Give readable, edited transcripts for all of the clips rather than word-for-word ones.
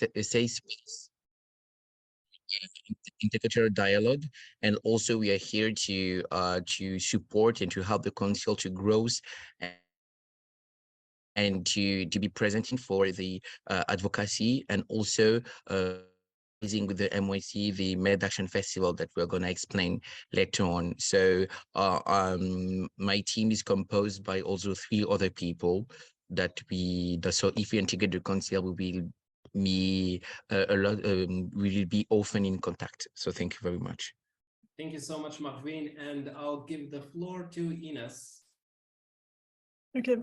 a safe space, intercultural dialogue, and also we are here to support and to help the council to grow and to be presenting for the advocacy, and also with the MYC, the Med Action Festival that we're going to explain later on. So my team is composed by also 3 other people so if we integrate the council, we will be we will be often in contact. So thank you very much. Thank you so much, Marvin, and I'll give the floor to Ines. Okay.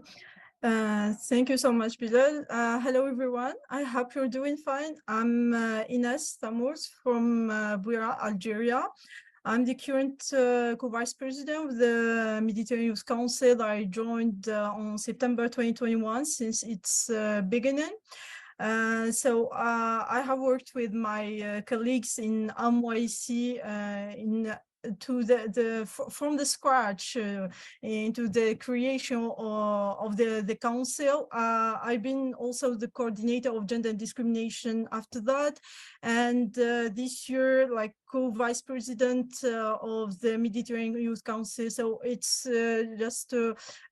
Thank you so much, Bilal. Hello, everyone. I hope you're doing fine. I'm Ines Tamouz from Buira, Algeria. I'm the current co-vice president of the Mediterranean Youth Council. I joined on September 2021 since its beginning. So I have worked with my colleagues in MYC from the scratch into the creation of the council. I've been also the coordinator of gender and discrimination after that, and this year like co-vice president of the Mediterranean Youth Council. So it's just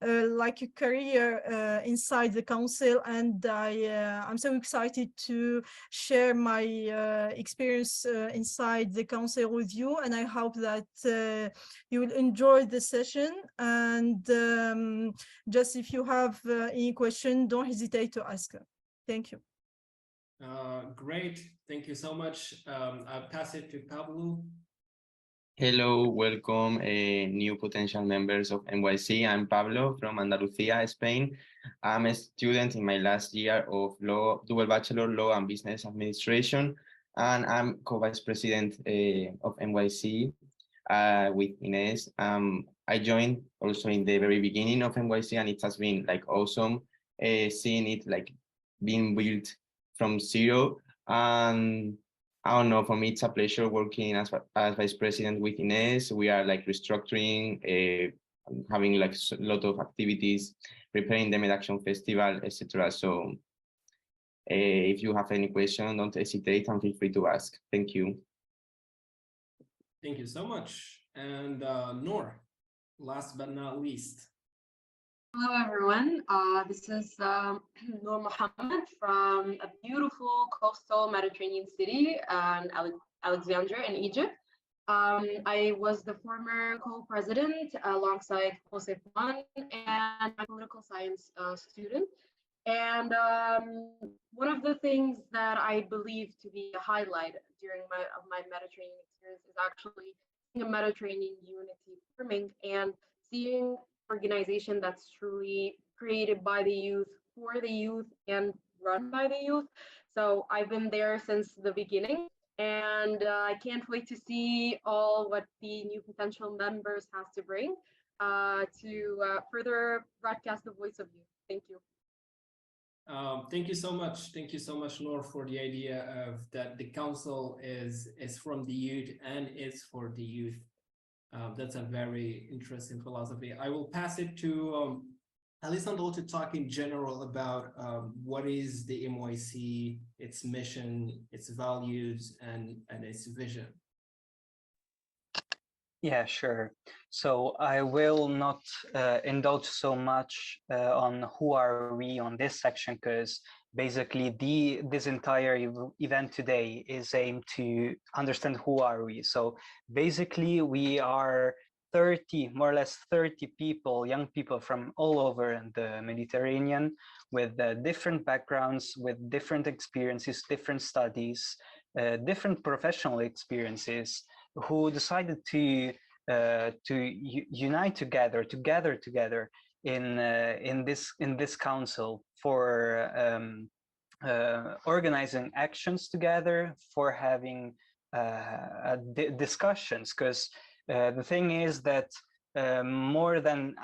like a career inside the council, and I'm so excited to share my experience inside the council with you, and I hope that you will enjoy the session. And just if you have any question, don't hesitate to ask. Thank you. Great, thank you so much. I'll pass it to Pablo. Hello, welcome new potential members of MYC. I'm Pablo from Andalusia, Spain. I'm a student in my last year of law, dual bachelor law and business administration, and I'm co-vice president of MYC with Ines. I joined also in the very beginning of MYC, and it has been like awesome seeing it like being built from zero. And I don't know, for me, it's a pleasure working as vice president with Ines. We are like restructuring, having like a lot of activities, preparing the Med Action Festival, etc. So if you have any question, don't hesitate and feel free to ask. Thank you. Thank you so much. And Noor, last but not least. Hello, everyone. This is Noor Mohammed from a beautiful coastal Mediterranean city, Alexandria in Egypt. I was the former co-president alongside Jose Juan and a political science student. And one of the things that I believe to be a highlight during my Mediterranean experience is actually seeing a Mediterranean unity forming and seeing organization that's truly created by the youth, for the youth, and run by the youth. So I've been there since the beginning, and I can't wait to see all what the new potential members has to bring to further broadcast the voice of youth. Thank you. Thank you so much. Thank you so much, Noor, for the idea of that the council is from the youth and is for the youth. That's a very interesting philosophy. I will pass it to Alessandro to talk in general about what is the MYC, its mission, its values, and its vision. Yeah, sure. So I will not indulge so much on who are we on this section, because basically this entire event today is aimed to understand who are we. So basically we are 30, more or less 30 people, young people from all over the Mediterranean with different backgrounds, with different experiences, different studies, different professional experiences, who decided to unite together, to gather together in this council for organizing actions together, for having discussions. Because the thing is that more than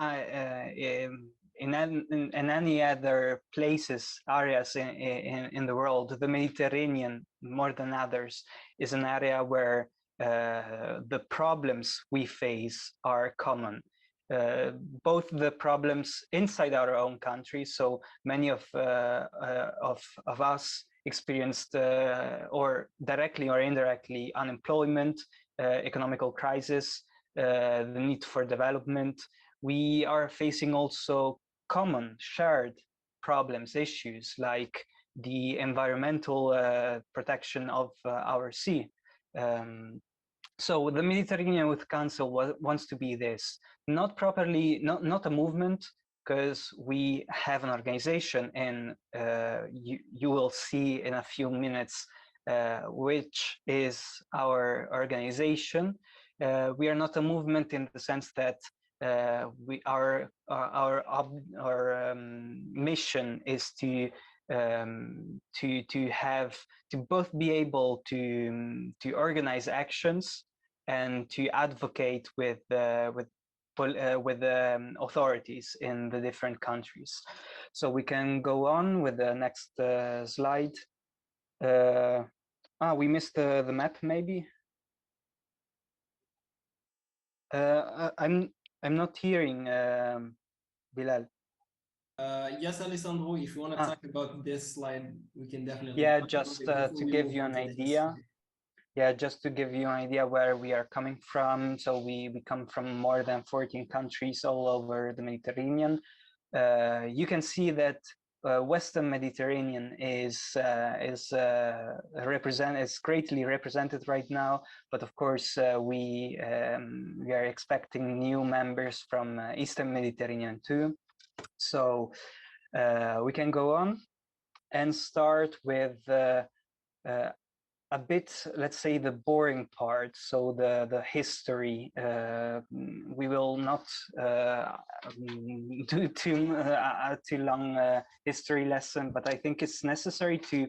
in any other areas in the world, the Mediterranean, more than others, is an area where the problems we face are common. both the problems inside our own country. So many of us experienced or directly or indirectly unemployment, economical crisis, the need for development. We are facing also common shared problems, issues like the environmental protection of our sea. So the Mediterranean Youth Council wants to be this, not a movement, because we have an organization, and you will see in a few minutes which is our organization. We are not a movement in the sense that our mission is to both be able to organize actions and to advocate with authorities in the different countries. So we can go on with the next slide. We missed the map, maybe. I'm not hearing Bilal. Yes, Alessandro, if you want to talk about this slide, we can definitely. Yeah, just to give you an idea. Yeah, just to give you an idea where we are coming from. So we come from more than 14 countries all over the Mediterranean. You can see that Western Mediterranean is greatly represented right now. But of course, we are expecting new members from Eastern Mediterranean too. So we can go on and start with a bit, let's say, the boring part. So the history. We will not do too long history lesson, but I think it's necessary to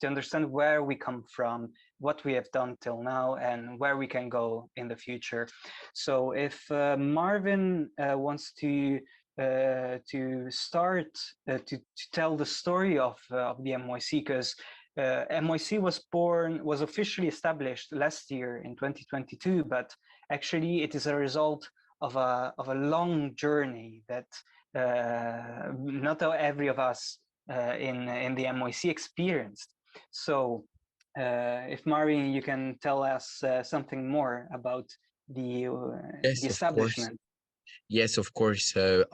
understand where we come from, what we have done till now, and where we can go in the future. So if Marvin wants to start to tell the story of the MYC, because MYC was officially established last year in 2022, but actually it is a result of a long journey that not every of us in the MYC experienced. So if Marvin, you can tell us something more about the establishment. Yes, of course. So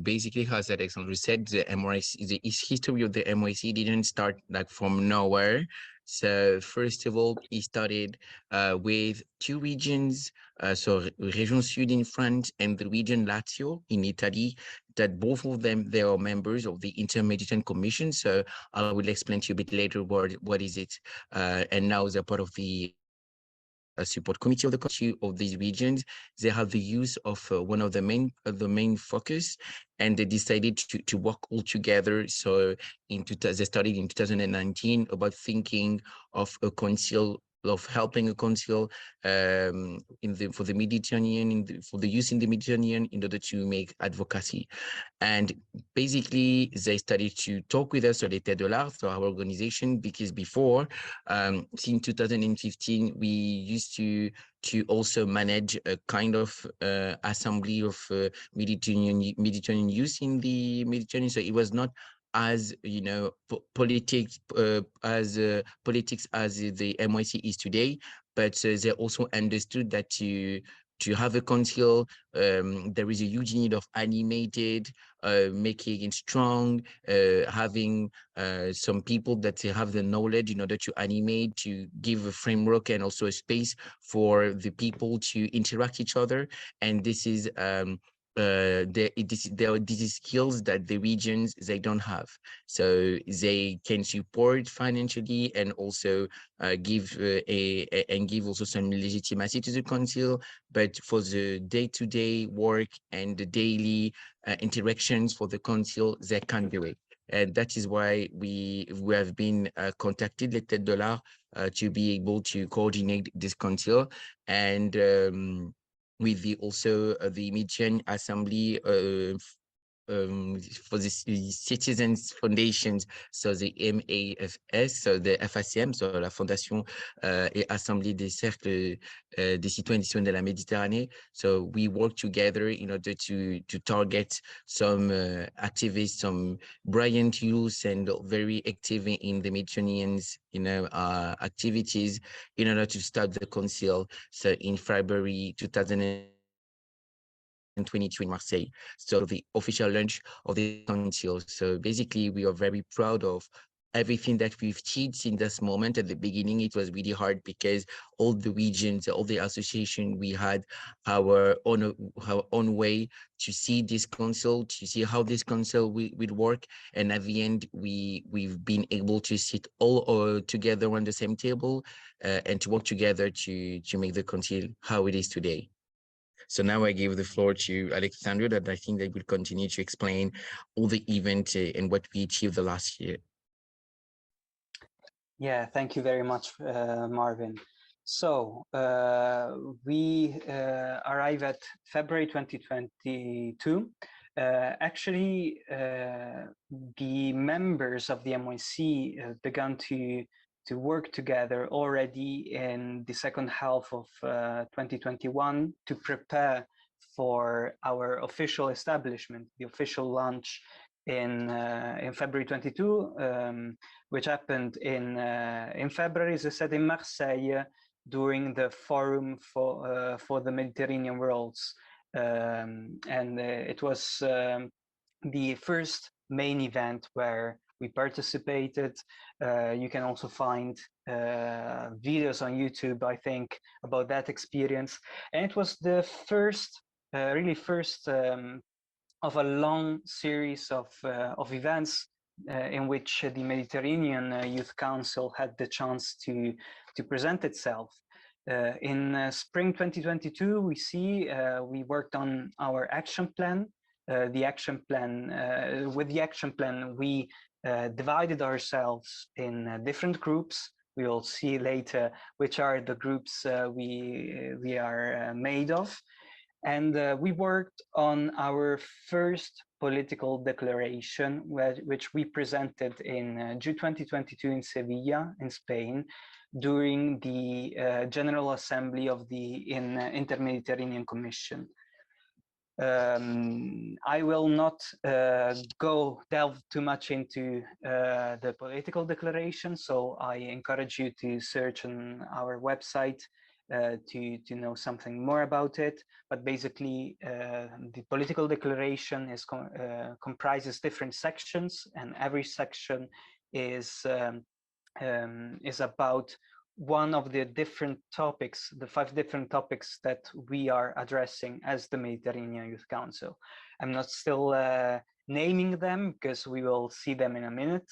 basically, as Alexandre said, the MYC, the history of the MYC didn't start like from nowhere. So first of all, it started with two regions, so Région Sud in France and the region Lazio in Italy, that both of them, they are members of the Inter-Mediterranean Commission. So I will explain to you a bit later what is it. And now they're part of the support committee of the country of these regions. They have the use of one of the main focus, and they decided to work all together. So they started in 2019 about thinking of a council, of helping a council for the Mediterranean, for the youth in the Mediterranean, in order to make advocacy. And basically, they started to talk with us, so Les Têtes de l'Art, so our organization, because before, since 2015, we used to also manage a kind of assembly of Mediterranean youth in the Mediterranean. So it was not as politics as the MYC is today, but they also understood that to have a council, there is a huge need of animated, making it strong, having some people that have the knowledge in order to animate, to give a framework and also a space for the people to interact each other. And this is these skills that the regions, they don't have, so they can support financially and also give also some legitimacy to the council, but for the day-to-day work and the daily interactions for the council, they can't do it. And that is why we have been contacted, Les Têtes de l'Art, to be able to coordinate this council. And with the Mediterranean Assembly for the Citizens Foundations, so the MAFS, so the FACM, so la Fondation et Assemblée des Cercles des Citoyens et Citoyennes de la Méditerranée. So we work together in order to target some activists, some brilliant youth and very active in the Mediterranean's, activities in order to start the council. So in February 2022 in Marseille, so the official launch of the council. So basically, we are very proud of everything that we've achieved in this moment. At the beginning, it was really hard because all the regions, all the association, we had our own way to see this council, to see how this council will work. And at the end, we've been able to sit all together on the same table and to work together to make the council how it is today. So now I give the floor to Alexandra, that I think they will continue to explain all the events and what we achieved the last year. Yeah, thank you very much, Marvin. So we arrive at February 2022. Actually, the members of the MYC began to work together already in the second half of 2021 to prepare for our official establishment, the official launch in February 22, which happened in February, as I said, in Marseille, during the Forum for the Mediterranean Worlds. And it was the first main event where we participated. You can also find videos on YouTube, I think, about that experience. And it was the first, really first of a long series of events in which the Mediterranean Youth Council had the chance to present itself. In spring 2022, we worked on our action plan. With the action plan, we divided ourselves in different groups. We will see later which are the groups we are made of. And we worked on our first political declaration, which we presented in June 2022 in Sevilla, in Spain, during the General Assembly of the Inter-Mediterranean Commission. I will not delve too much into the political declaration, so I encourage you to search on our website to know something more about it. But basically, the political declaration comprises different sections, and every section is about one of the different topics, the 5 different topics that we are addressing as the Mediterranean Youth Council. I'm not still naming them because we will see them in a minute.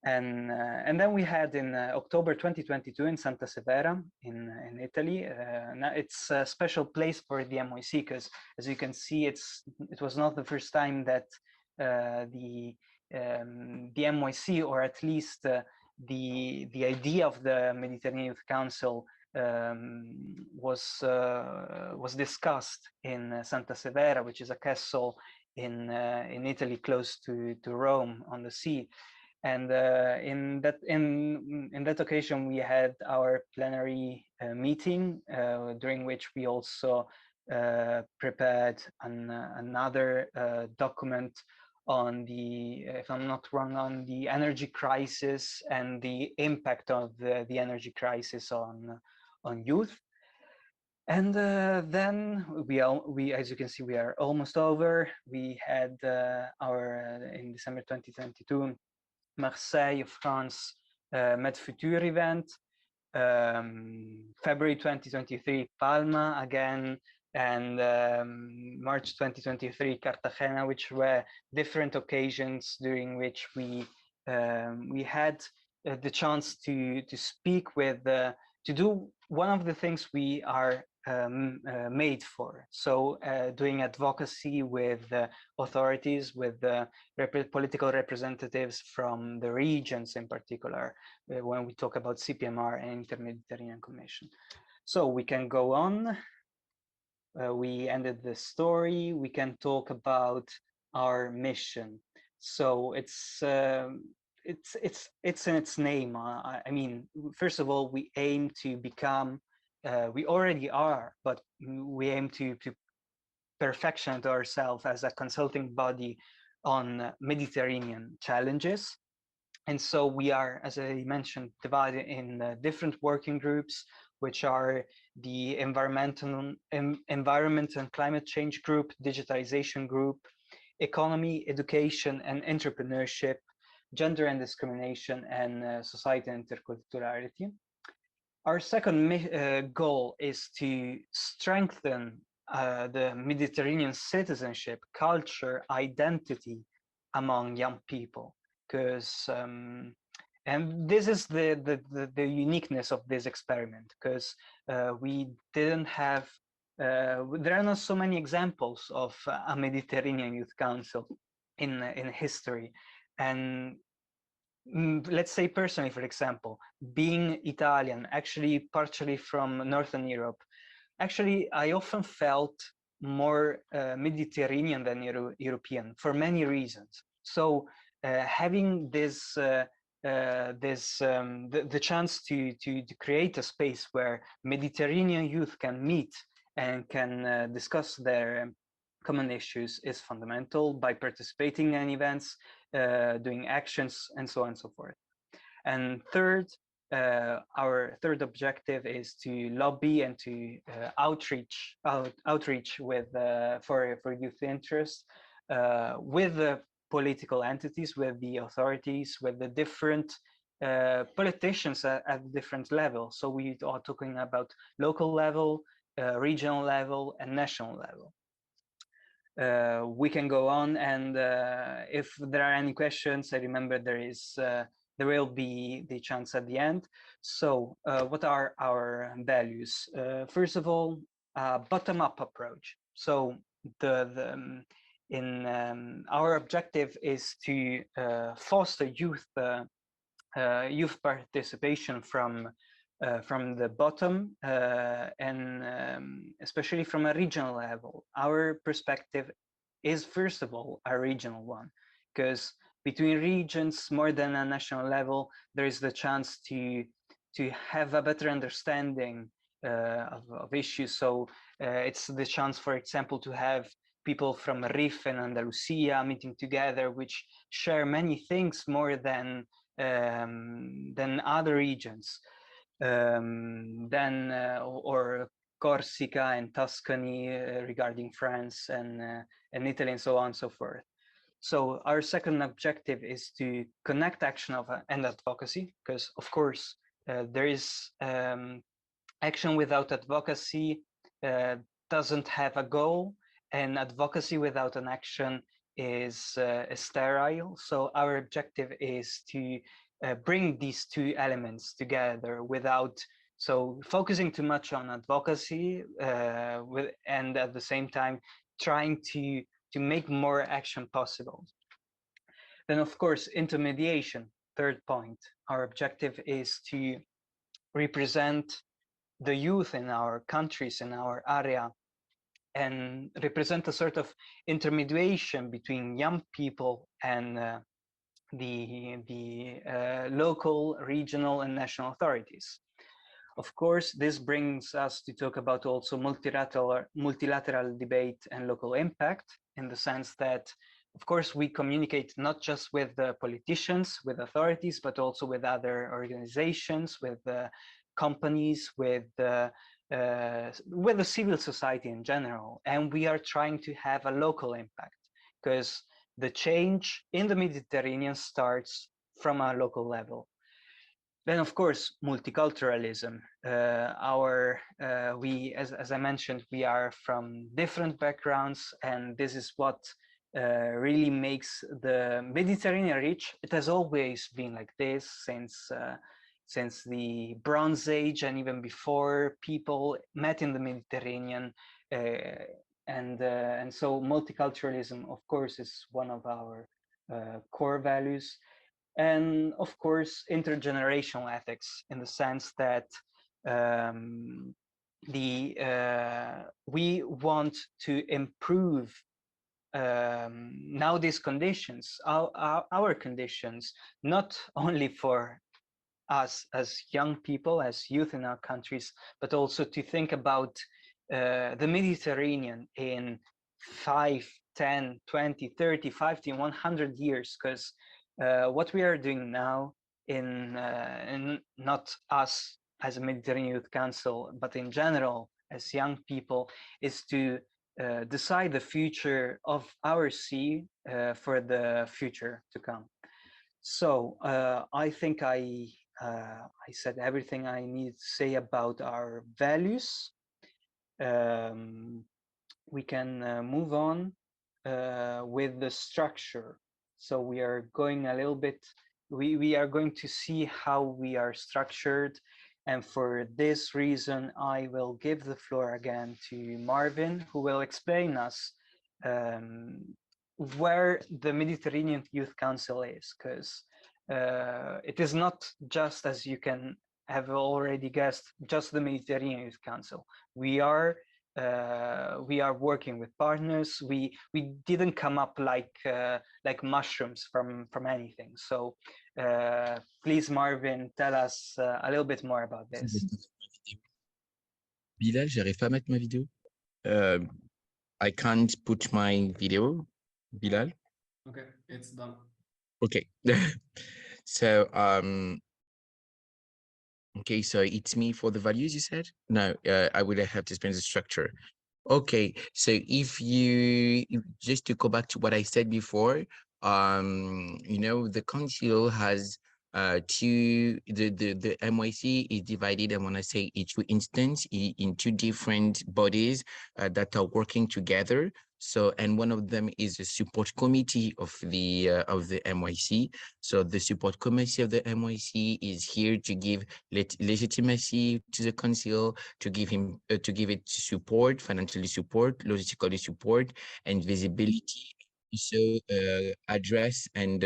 And then we had in October 2022 in Santa Severa in Italy. Now it's a special place for the MYC because, as you can see, it was not the first time that the MYC, or at least the idea of the Mediterranean Youth Council was discussed in Santa Severa, which is a castle in Italy, close to Rome on the sea. And in that occasion, we had our plenary meeting, during which we also prepared another document on the, if I'm not wrong, on the energy crisis and the impact of the energy crisis on youth. And then we, as you can see, we are almost over. We had in December 2022, Marseille, France, MedFuture event. February 2023, Palma again, and March 2023, Cartagena, which were different occasions during which we had the chance to speak with, to do one of the things we are made for. So doing advocacy with authorities, with political representatives from the regions in particular, when we talk about CPMR and Inter-Mediterranean Commission. So we can go on. We ended the story. We can talk about our mission. So it's in its name. I mean, first of all, we aim to become. We already are, but we aim to perfection to ourselves as a consulting body on Mediterranean challenges. And so we are, as I mentioned, divided in different working groups, which are the environment and climate change group, digitalization group, economy, education and entrepreneurship, gender and discrimination, and society and interculturality. Our second goal is to strengthen the Mediterranean citizenship, culture, identity among young people, because and this is the uniqueness of this experiment, because we didn't have there are not so many examples of a Mediterranean Youth Council in history. And let's say personally, for example, being Italian, actually partially from Northern Europe, actually I often felt more Mediterranean than European for many reasons. So having this the chance to create a space where Mediterranean youth can meet and can discuss their common issues is fundamental by participating in events, doing actions, and so on and so forth. And third, our third objective is to lobby and to outreach with for youth interest with the political entities, with the authorities, with the different politicians at different levels. So we are talking about local level, regional level, and national level. We can go on, and if there are any questions, I remember there will be the chance at the end. So what are our values? First of all, bottom-up approach. So our objective is to foster youth participation from the bottom and especially from a regional level. Our perspective is, first of all, a regional one, because between regions, more than a national level, there is the chance to have a better understanding of issues. So it's the chance, for example, to have people from Rif and Andalusia meeting together, which share many things more than other regions. Or Corsica and Tuscany regarding France and Italy and so on and so forth. So our second objective is to connect action and advocacy, because of course there is action without advocacy doesn't have a goal, and advocacy without an action is sterile. So our objective is to bring these two elements together without focusing too much on advocacy and at the same time trying to make more action possible. Then of course, intermediation, third point. Our objective is to represent the youth in our countries, in our area, and represent a sort of intermediation between young people and the local, regional, and national authorities. Of course, this brings us to talk about also multilateral debate and local impact, in the sense that, of course, we communicate not just with the politicians, with authorities, but also with other organizations, with companies, with the civil society in general. And we are trying to have a local impact, because the change in the Mediterranean starts from a local level. Then, of course, multiculturalism. As I mentioned, we are from different backgrounds, and this is what really makes the Mediterranean rich. It has always been like this since the Bronze Age and even before. People met in the Mediterranean, and so multiculturalism, of course, is one of our core values. And of course, intergenerational ethics, in the sense that we want to improve now these conditions, our conditions, not only for us as young people, as youth in our countries, but also to think about the Mediterranean in 5, 10, 20, 30, 50, 100 years, because what we are doing now in not us as a Mediterranean Youth Council, but in general as young people, is to decide the future of our sea for the future to come. So I think I said everything I need to say about our values. We can move on with the structure. So we are going a little bit, we are going to see how we are structured. And for this reason, I will give the floor again to Marvin, who will explain us where the Mediterranean Youth Council is, because it is not just, as you can have already guessed, just the Mediterranean Youth Council. We are working with partners. We didn't come up like mushrooms from anything. So please, Marvin, tell us a little bit more about this. Bilal, j'arrive pas à mettre ma vidéo. I can't put my video, Bilal. Okay, it's done. Okay. So okay, so it's me for the values you said? No, I would have to explain the structure. Okay, so just to go back to what I said before, you know, the council has the MYC is divided, and when I say each instance, in two different bodies that are working together. So, and one of them is the support committee of the MYC. So the support committee of the MYC is here to give legitimacy to the council, to give it support, financially support, logistically support, and visibility. So address and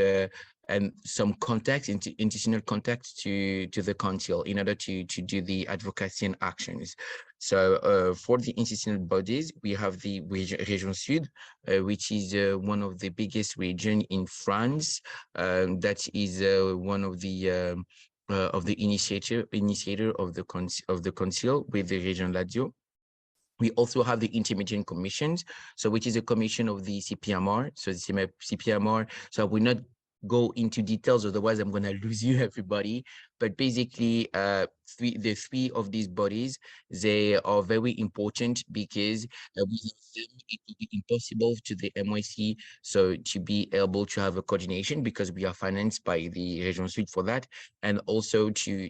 some context, institutional context to the council in order to do the advocacy and actions. So for the institutional bodies, we have the Région Sud, which is one of the biggest region in France. That is one of the initiator of the council with the Région Lazio. We also have the intermediate commissions, so which is a commission of the CPMR. So the CPMR, so I will not go into details, otherwise I'm going to lose you, everybody. But basically, the three of these bodies, they are very important because without them, it will be impossible to the MYC so to be able to have a coordination, because we are financed by the Région Sud for that, and also to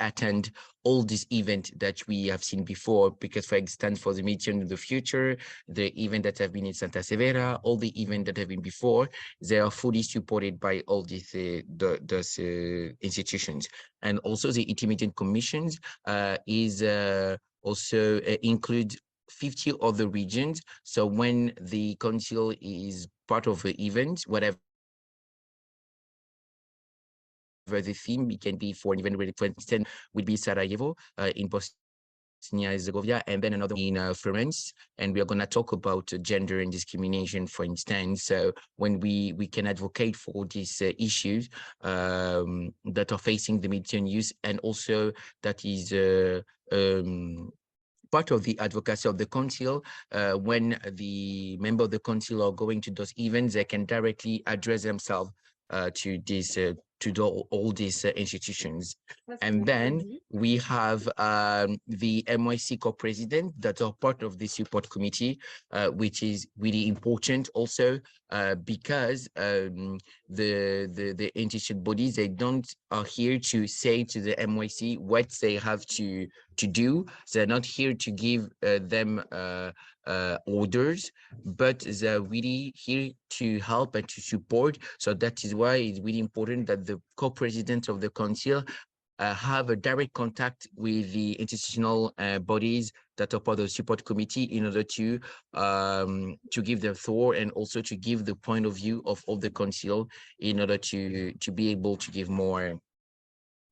attend all these events that we have seen before. Because, for instance, for the Mediterranean in the future, the event that have been in Santa Severa, all the events that have been before, they are fully supported by all these institutions. And also the intermediate commissions is also include 50 other regions. So when the council is part of the event, whatever the theme, it can be for an event, for instance, would be Sarajevo in Bosnia-Herzegovina, and then another in Florence. And we are going to talk about gender and discrimination, for instance. So when we can advocate for these issues that are facing the Mediterranean youth, and also that is part of the advocacy of the council. When the member of the council are going to those events, they can directly address themselves to this all these institutions. And then we have the MYC co-president that are part of the support committee, which is really important also because the institution bodies, they are here to say to the MYC what they have to do. They're not here to give them orders, but they're really here to help and to support. So that is why it's really important that the co-president of the council have a direct contact with the institutional bodies that are part of the support committee in order to give their thought, and also to give the point of view of the council in order to be able to give more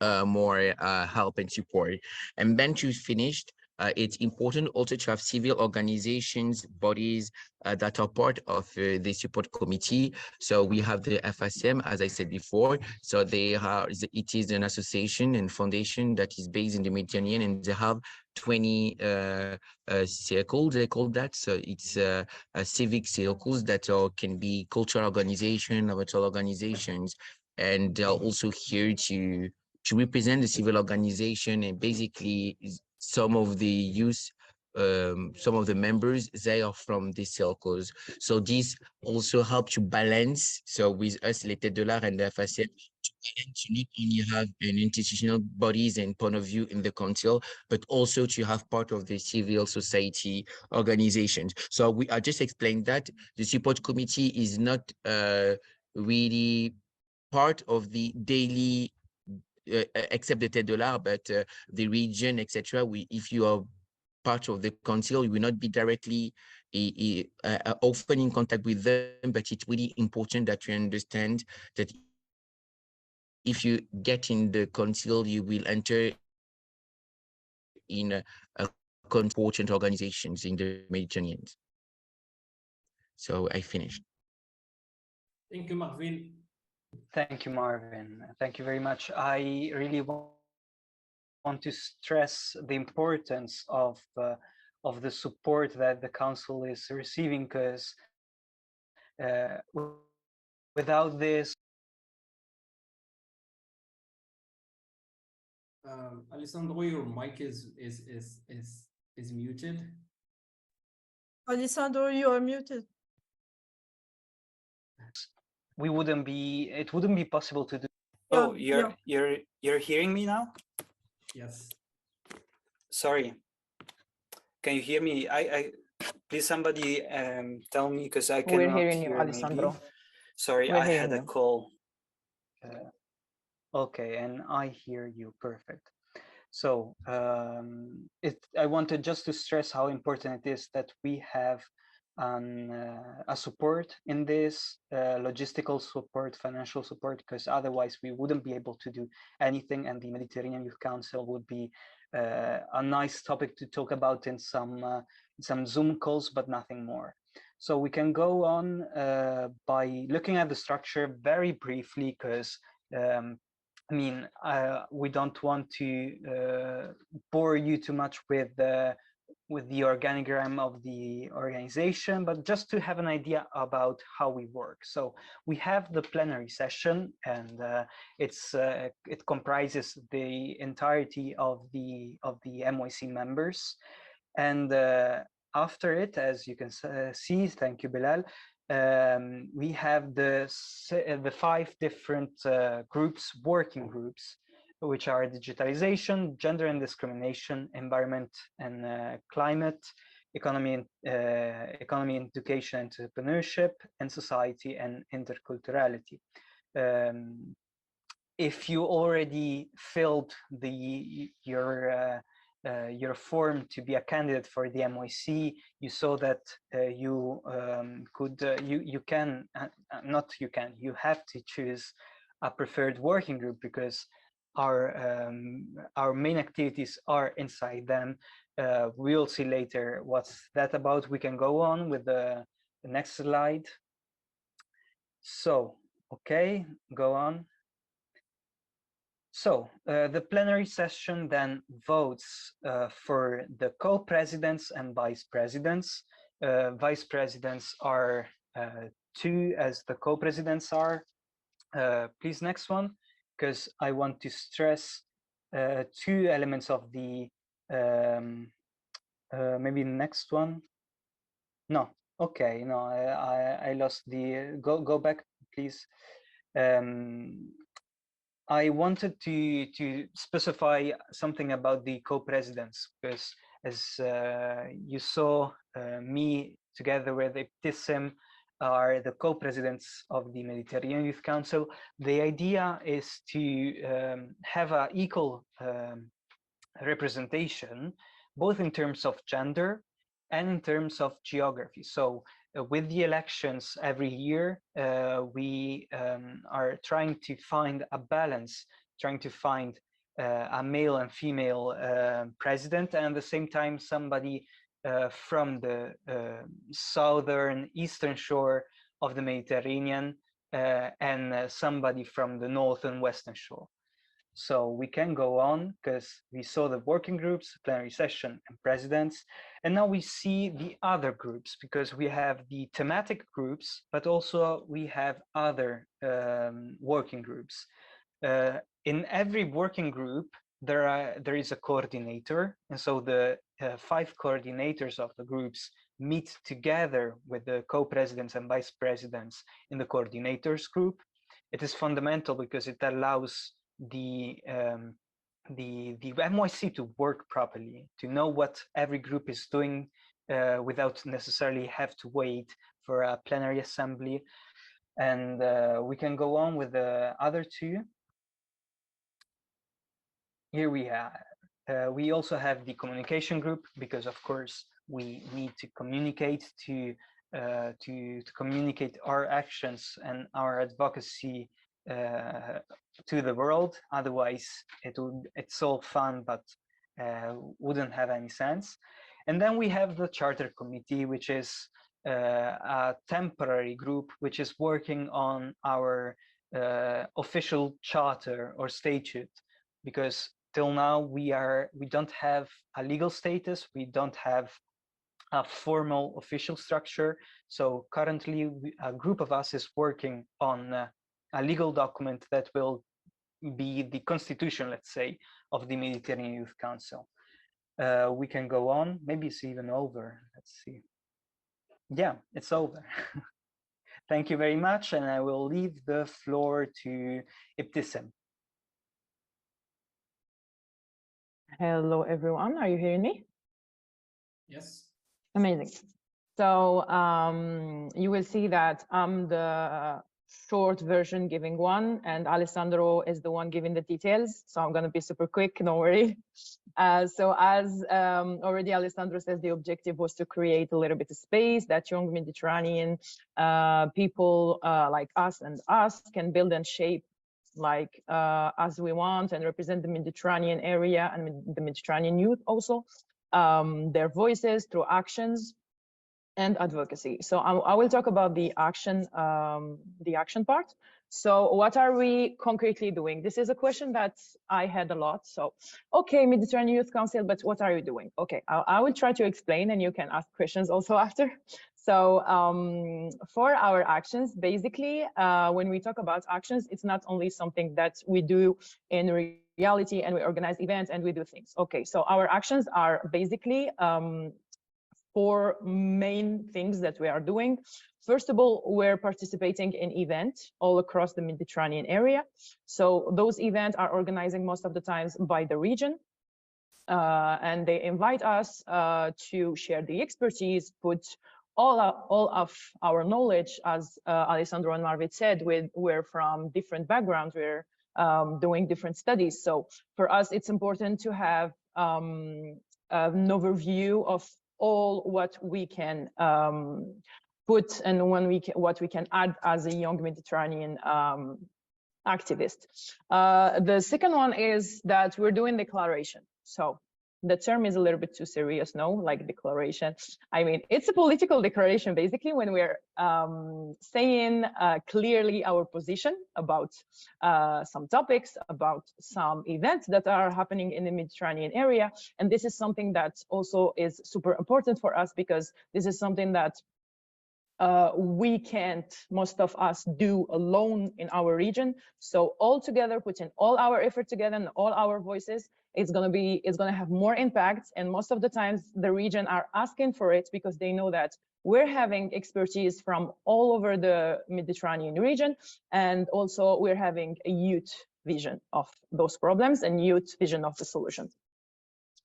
help and support. And then to finish, It's important also to have civil organizations, bodies that are part of the support committee. So we have the FSM, as I said before. So it is an association and foundation that is based in the Mediterranean, and they have 20 circles, they call that. So it's civic circles that can be cultural organization, virtual organizations, and they're also here to represent the civil organization, and basically some of the youth, some of the members, they are from these circles. So this also helps to balance. So with us, Les Têtes de l'Art and the FSM, to not only have an institutional bodies and point of view in the council, but also to have part of the civil society organizations. So I just explained that the support committee is not really part of the daily except the Tête de l'Art, but the region, etc. If you are part of the council, you will not be directly often in contact with them, but it's really important that you understand that if you get in the council, you will enter in a important organizations in the Mediterranean. So I finished. Thank you, Marvin. Thank you, Marvin. Thank you very much. I really want to stress the importance of the support that the council is receiving, because without this, Alessandro, your mic is muted. Alessandro, you are muted. it wouldn't be possible to do. Oh, you're hearing me now? Yes. Sorry. Can you hear me? I please somebody tell me, because I cannot We're hearing you, hear, Alessandro. maybe. Sorry, We're I had hearing a you. call. Okay, and I hear you perfect. So I wanted just to stress how important it is that we have a support in this, logistical support, financial support, because otherwise we wouldn't be able to do anything, and the Mediterranean Youth Council would be a nice topic to talk about in some Zoom calls, but nothing more. So we can go on by looking at the structure very briefly, because I mean, we don't want to bore you too much with the organigram of the organization, but just to have an idea about how we work. So we have the plenary session, and it comprises the entirety of the MYC members, and after it, as you can see, thank you, Bilal. We have the 5 different working groups, which are digitalization, gender and discrimination, environment and climate, economy, education, entrepreneurship, and society and interculturality. If you already filled your form to be a candidate for the MYC, you saw that you have to choose a preferred working group, because our main activities are inside them. We'll see later what's that about. We can go on with the next slide. So, okay, go on. So the plenary session then votes for the co-presidents and vice presidents. Vice presidents are 2, as the co-presidents are. Please, next one, because I want to stress 2 elements of the, maybe next one. No, okay, no, I lost the, go back, please. I wanted to specify something about the co-presidents, because as you saw, me together with Ibtissim are the co-presidents of the Mediterranean Youth Council. The idea is to have an equal representation, both in terms of gender and in terms of geography. So with the elections every year, we are trying to find a balance, trying to find a male and female president, and at the same time somebody from the southern eastern shore of the Mediterranean and somebody from the northern western shore. So we can go on because we saw the working groups, plenary session, and presidents. And now we see the other groups, because we have the thematic groups, but also we have other working groups. In every working group, there is a coordinator. And so the 5 coordinators of the groups meet together with the co-presidents and vice presidents in the coordinators group. It is fundamental because it allows the MYC to work properly, to know what every group is doing without necessarily have to wait for a plenary assembly. And we can go on with the other 2. Here we have, we also have the communication group, because of course we need to communicate to communicate our actions and our advocacy to the world. Otherwise it's all fun, but wouldn't have any sense. And then we have the charter committee, which is a temporary group which is working on our official charter or statute, because till now we don't have a legal status, we don't have a formal official structure. So currently a group of us is working on a legal document that will be the constitution, let's say, of the Mediterranean Youth Council. We can go on. Maybe it's even over. Let's see. Yeah, it's over. Thank you very much, and I will leave the floor to Ibtisam. Hello, everyone. Are you hearing me? Yes. Amazing. So you will see that I'm the short version giving one, and Alessandro is the one giving the details. So I'm going to be super quick, don't worry. So as already Alessandro says, the objective was to create a little bit of space that young Mediterranean people like us and us can build and shape like as we want, and represent the Mediterranean area and the Mediterranean youth also, their voices through actions and advocacy. So I will talk about the action part. So what are we concretely doing? This is a question that I had a lot. So, okay, Mediterranean Youth Council, but what are you doing? Okay, I will try to explain, and you can ask questions also after. So for our actions, basically, when we talk about actions, it's not only something that we do in reality and we organize events and we do things. Okay, so our actions are basically 4 main things that we are doing. First of all, we're participating in events all across the Mediterranean area. So those events are organizing most of the times by the region. And they invite us to share the expertise, put all of our knowledge, as Alessandro and Marvit said, we're from different backgrounds, we're doing different studies. So for us, it's important to have an overview of all what we can put and what we can add as a young Mediterranean activist. The second one is that we're doing declaration. So the term is a little bit too serious, no? Like declaration. I mean, it's a political declaration, basically, when we're saying clearly our position about some topics, about some events that are happening in the Mediterranean area. And this is something that also is super important for us, because this is something that we can't, most of us, do alone in our region. So all together, putting all our effort together and all our voices, it's gonna have more impact. And most of the times the region are asking for it, because they know that we're having expertise from all over the Mediterranean region, and also we're having a youth vision of those problems and youth vision of the solutions.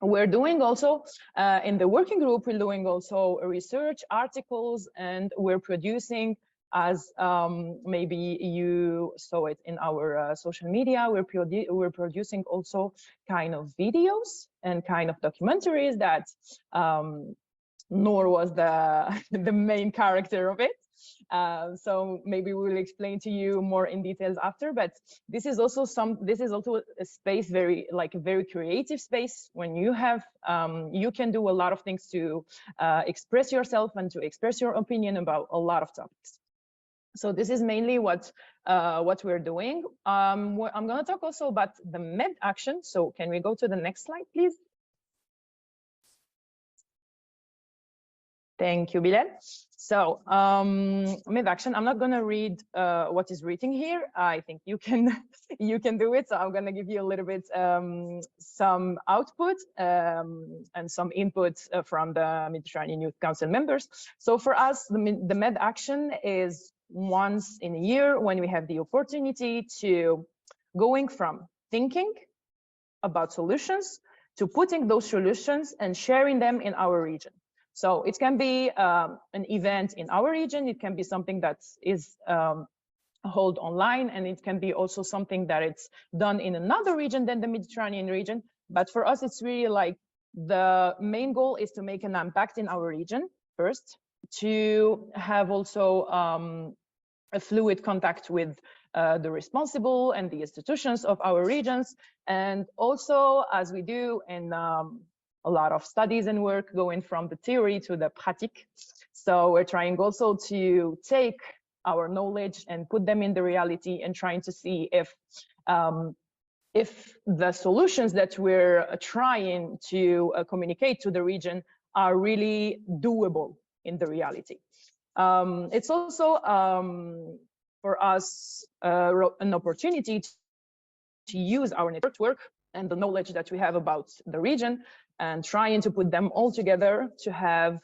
We're doing also, in the working group, we're doing also research articles, and we're producing, as maybe you saw it in our social media, we're producing also kind of videos and kind of documentaries that Noor was the main character of it. So maybe we will explain to you more in details after, but this is also a space, very creative space when you have, you can do a lot of things to express yourself and to express your opinion about a lot of topics. So this is mainly what we're doing. I'm going to talk also about the MED action. So can we go to the next slide, please? Thank you, Bilal. So MED action, I'm not going to read what is written here. I think you can do it. So I'm going to give you a little bit some output and some input from the Mediterranean Youth Council members. So for us, the MED action is once in a year when we have the opportunity to going from thinking about solutions to putting those solutions and sharing them in our region. So it can be an event in our region, it can be something that is held online, and it can be also something that it's done in another region than the Mediterranean region. But for us, it's really like the main goal is to make an impact in our region first, to have also a fluid contact with the responsible and the institutions of our regions, and also, as we do in a lot of studies and work, going from the theory to the pratique. So we're trying also to take our knowledge and put them in the reality and trying to see if the solutions that we're trying to communicate to the region are really doable in the reality. It's also for us an opportunity to use our network and the knowledge that we have about the region and trying to put them all together to have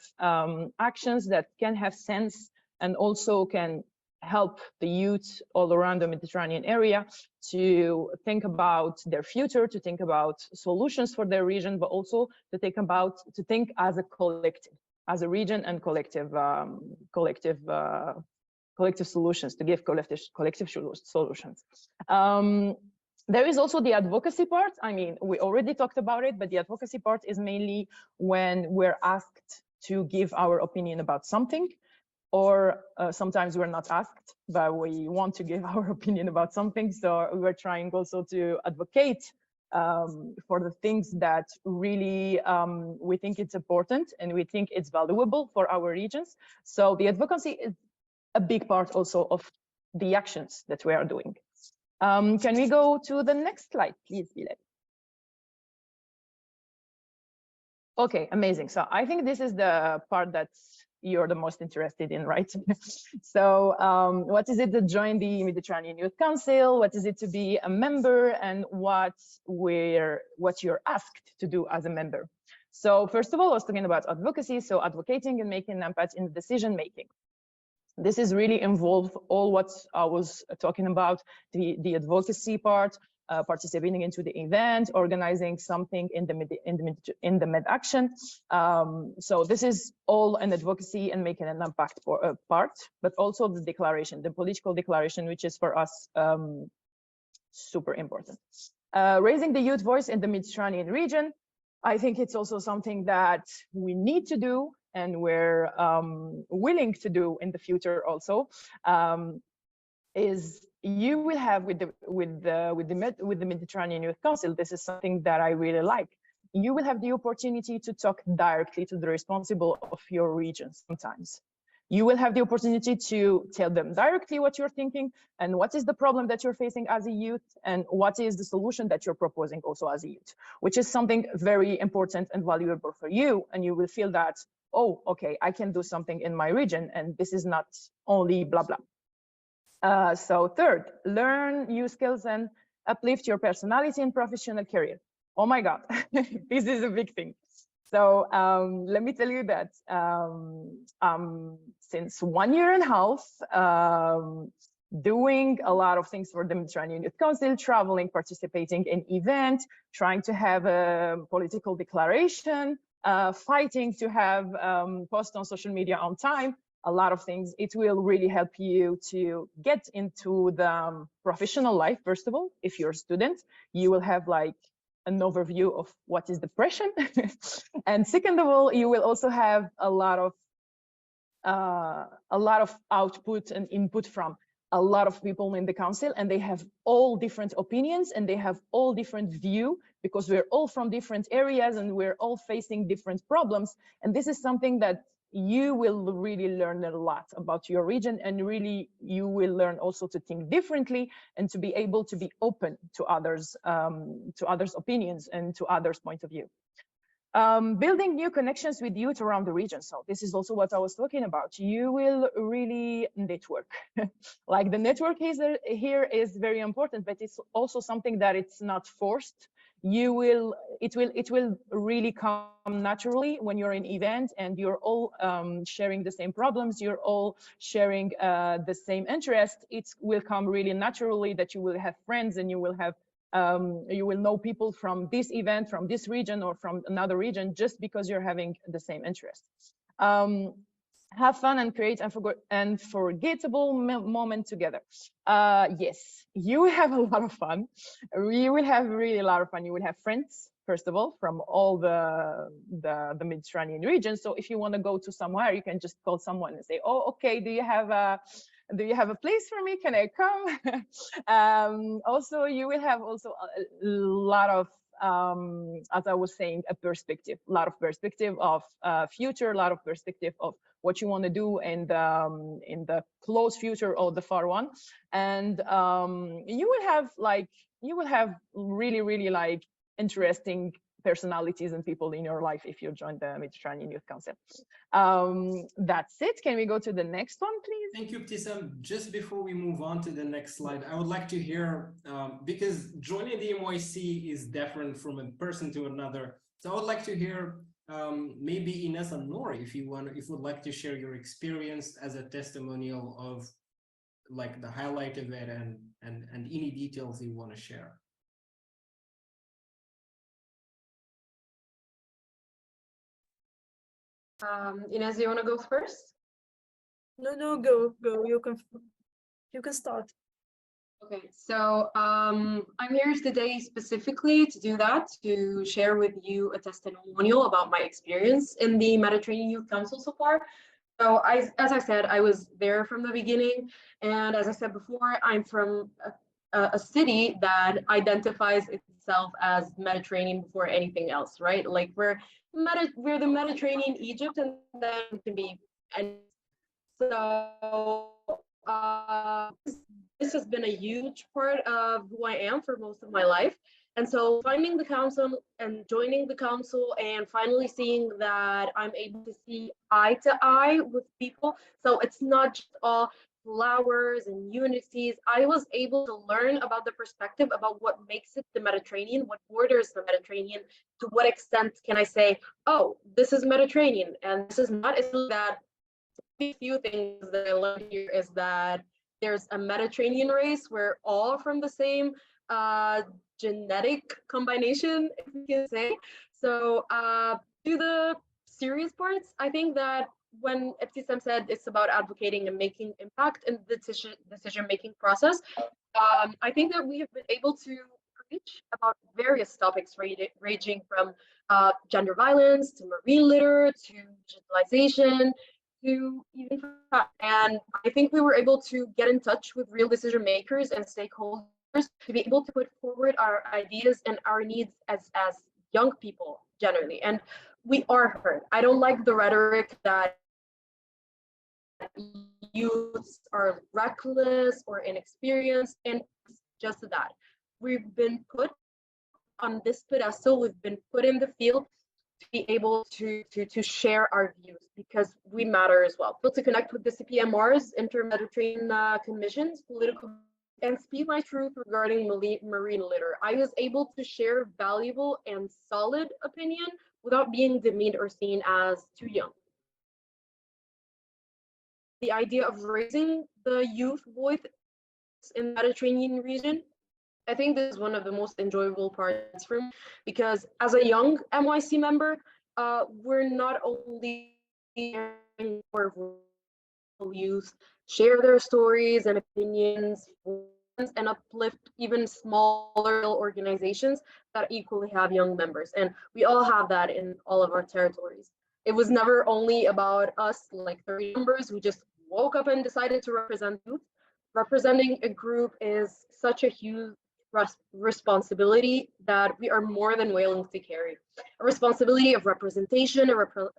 actions that can have sense and also can help the youth all around the Mediterranean area to think about their future, to think about solutions for their region, but also to think as a collective, as a region, and collective solutions, to give collective solutions. There is also the advocacy part. I mean, we already talked about it, but the advocacy part is mainly when we're asked to give our opinion about something, or sometimes we're not asked, but we want to give our opinion about something. So we're trying also to advocate for the things that really we think it's important and we think it's valuable for our regions. So the advocacy is a big part also of the actions that we are doing. Can we go to the next slide, please, Bilal? Okay, amazing. So I think this is the part that you're the most interested in, right? So what is it to join the Mediterranean Youth Council? What is it to be a member, and what you're asked to do as a member? So first of all, I was talking about advocacy. So advocating and making an impact in decision making. This is really involved all what I was talking about, the advocacy part, participating into the event, organizing something in the MED action. So this is all an advocacy and making an impact part, but also the declaration, the political declaration, which is for us super important. Raising the youth voice in the Mediterranean region. I think it's also something that we need to do, and we're willing to do in the future also, is you will have with the Mediterranean Youth Council, this is something that I really like. You will have the opportunity to talk directly to the responsible of your region sometimes. You will have the opportunity to tell them directly what you're thinking and what is the problem that you're facing as a youth and what is the solution that you're proposing also as a youth, which is something very important and valuable for you. And you will feel that, oh, okay, I can do something in my region and this is not only blah, blah. So third, learn new skills and uplift your personality and professional career. Oh my God, this is a big thing. So let me tell you that since 1.5 years, doing a lot of things for the Mediterranean Youth Council, traveling, participating in events, trying to have a political declaration, fighting to have posts on social media on time, a lot of things. It will really help you to get into the professional life. First of all, if you're a student, you will have like an overview of what is depression. And second of all, you will also have a lot of a lot of output and input from a lot of people in the council, and they have all different opinions and they have all different view, because we're all from different areas and we're all facing different problems. And this is something that you will really learn a lot about your region, and really you will learn also to think differently and to be able to be open to others' opinions and to others' point of view. Building new connections with youth around the region. So this is also what I was talking about. You will really network. Like the network here is very important, but it's also something that it's not forced. It will really come naturally when you're in event and you're all sharing the same problems, you're all sharing the same interest. It will come really naturally that you will have friends and you will have you will know people from this event, from this region or from another region, just because you're having the same interests. Have fun and create unforgettable moment together. Yes, you will have a lot of fun. You will have really a lot of fun. You will have friends, first of all, from all the Mediterranean region. So if you want to go to somewhere, you can just call someone and say, oh, okay, do you have a place for me? Can I come? Also, you will have also a lot of, as I was saying, a lot of perspective of future, a lot of perspective of what you want to do in the close future or the far one. And you will have really like interesting personalities and people in your life if you join the Mediterranean Youth Council. That's it. Can we go to the next one, please? Thank you, Ibtissam. Just before we move on to the next slide, I would like to hear, because joining the MYC is different from a person to another. So I would like to hear maybe Ines and Noor, if you would like to share your experience as a testimonial of like the highlight of it and any details you want to share. Ines, you want to go first? No, go. You can start. Okay, so I'm here today specifically to do that, to share with you a testimonial about my experience in the Mediterranean Youth Council so far. So as I said, I was there from the beginning. And as I said before, I'm from a city that identifies itself as Mediterranean before anything else, right? Like we're the Mediterranean Egypt, and then it can be. And so this has been a huge part of who I am for most of my life. And so finding the council and joining the council and finally seeing that I'm able to see eye to eye with people. So it's not just all flowers and unities. I was able to learn about the perspective about what makes it the Mediterranean, what borders the Mediterranean, to what extent can I say, oh, this is Mediterranean and this is not. It's that a few things that I learned here is that there's a Mediterranean race. We're all from the same genetic combination, if you can say. So to the serious parts, I think that when Ibtissam said it's about advocating and making impact in the decision-making process, I think that we have been able to preach about various topics ranging from gender violence to marine litter to digitalization to even, and I think we were able to get in touch with real decision makers and stakeholders to be able to put forward our ideas and our needs as young people generally, and we are heard. I don't like the rhetoric that youths are reckless or inexperienced, and just that. We've been put on this pedestal, we've been put in the field to be able to share our views because we matter as well. To connect with the CPMRs, Inter-Mediterranean Commissions, political, and speak my truth regarding marine litter. I was able to share valuable and solid opinion without being demeaned or seen as too young. The idea of raising the youth voice in the Mediterranean region, I think this is one of the most enjoyable parts for me because as a young MYC member, we're not only hearing for youth share their stories and opinions and uplift even smaller organizations that equally have young members. And we all have that in all of our territories. It was never only about us, like 30 members who just woke up and decided to represent youth. Representing a group is such a huge responsibility that we are more than willing to carry. A responsibility of representation, a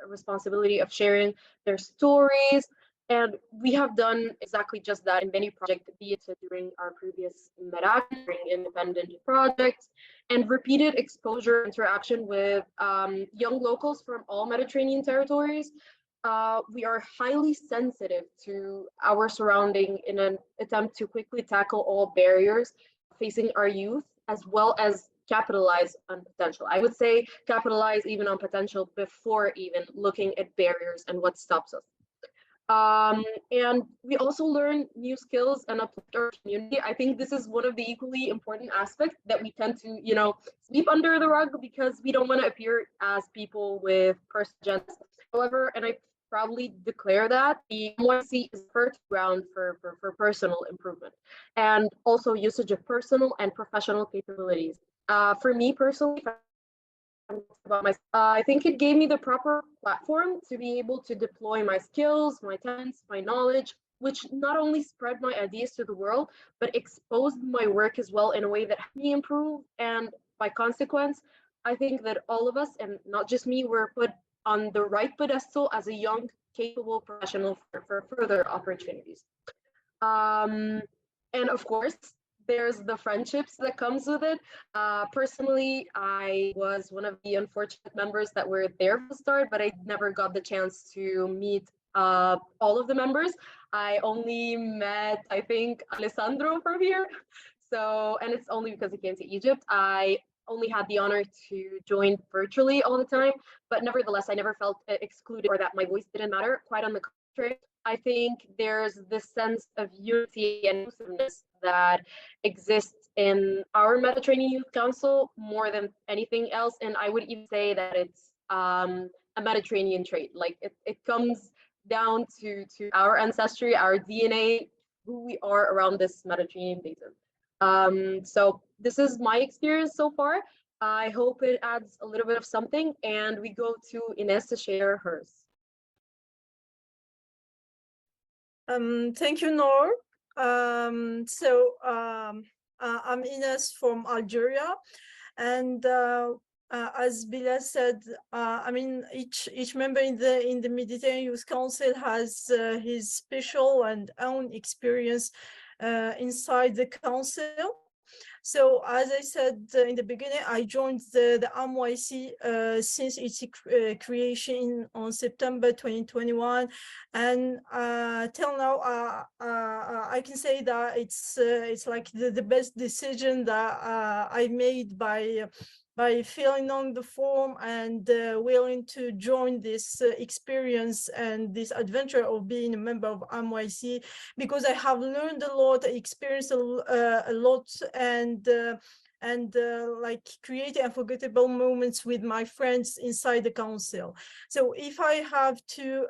responsibility of sharing their stories. And we have done exactly just that in many projects, be it during our previous MedAction, during independent projects, and repeated exposure interaction with young locals from all Mediterranean territories. We are highly sensitive to our surrounding in an attempt to quickly tackle all barriers facing our youth, as well as capitalize on potential. I would say capitalize even on potential before even looking at barriers and what stops us. And we also learn new skills and uplift our community. I think this is one of the equally important aspects that we tend to, sweep under the rug because we don't want to appear as people with personal agendas. However, and I proudly declare that the NYC is fertile ground for personal improvement and also usage of personal and professional capabilities. For me personally, about myself, I think it gave me the proper platform to be able to deploy my skills, my talents, my knowledge, which not only spread my ideas to the world, but exposed my work as well in a way that helped me improve. And by consequence, I think that all of us, and not just me, were put on the right pedestal as a young, capable professional for further opportunities. And of course, there's the friendships that comes with it. Personally, I was one of the unfortunate members that were there from the start, but I never got the chance to meet all of the members. I only met, I think, Alessandro from here. So, and it's only because he came to Egypt. I only had the honor to join virtually all the time, but nevertheless, I never felt excluded or that my voice didn't matter. Quite on the contrary, I think there's this sense of unity and inclusiveness that exists in our Mediterranean Youth Council more than anything else. And I would even say that it's a Mediterranean trait. Like it comes down to our ancestry, our DNA, who we are around this Mediterranean basin. So this is my experience so far. I hope it adds a little bit of something, and we go to Ines to share hers. Thank you, Noor. I'm Ines from Algeria, and as Bilal said, I mean, each member in the Mediterranean Youth Council has his special and own experience inside the council. So as I said in the beginning, I joined the MYC since its creation on September 2021, and till now I can say that it's like the best decision that I made by filling on the form and willing to join this experience and this adventure of being a member of MYC, because I have learned a lot, experienced a lot, and like create unforgettable moments with my friends inside the council. So if I have to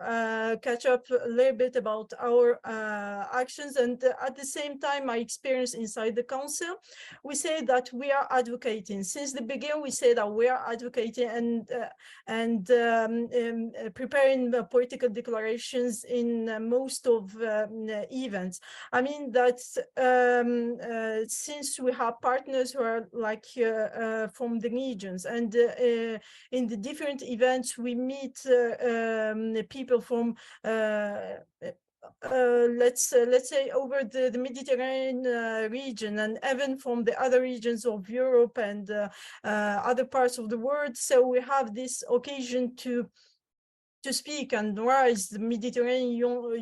catch up a little bit about our actions and at the same time my experience inside the council, we say that we are advocating. Since the beginning, we say that we are advocating and preparing the political declarations in most of events. I mean that since we have partners who are like from the regions, and in the different events we meet people from let's say over the Mediterranean region, and even from the other regions of Europe and other parts of the world. So we have this occasion to speak and raise the Mediterranean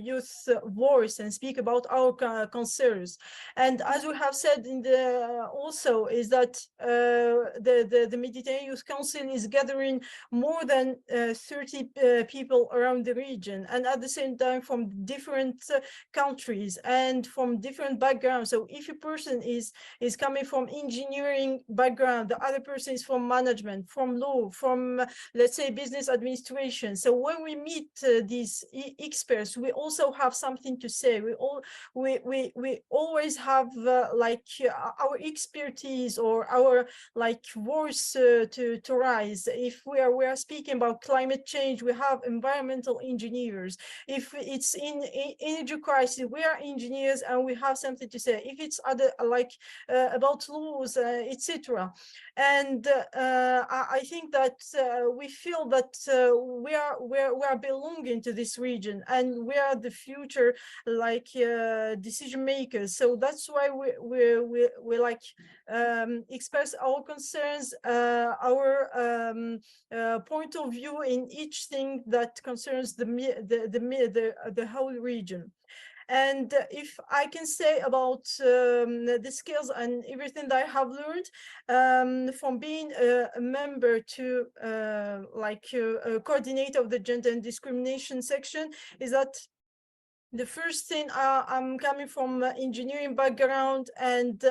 youth voice and speak about our concerns. And as we have said in the also is that the Mediterranean Youth Council is gathering more than 30 people around the region, and at the same time from different countries and from different backgrounds. So if a person is coming from engineering background, the other person is from management, from law, from let's say business administration. So when we meet these experts, we also have something to say. We always have like our expertise or our like voice to rise. If we are speaking about climate change, we have environmental engineers. If it's in energy crisis, we are engineers and we have something to say. If it's other like about laws, etc. And I think that we feel that we are belonging to this region and we are the future like decision makers. So that's why we like express our concerns, our point of view in each thing that concerns the whole region. And if I can say about the skills and everything that I have learned from being a member to like a coordinator of the gender and discrimination section, is that the first thing, I'm coming from engineering background and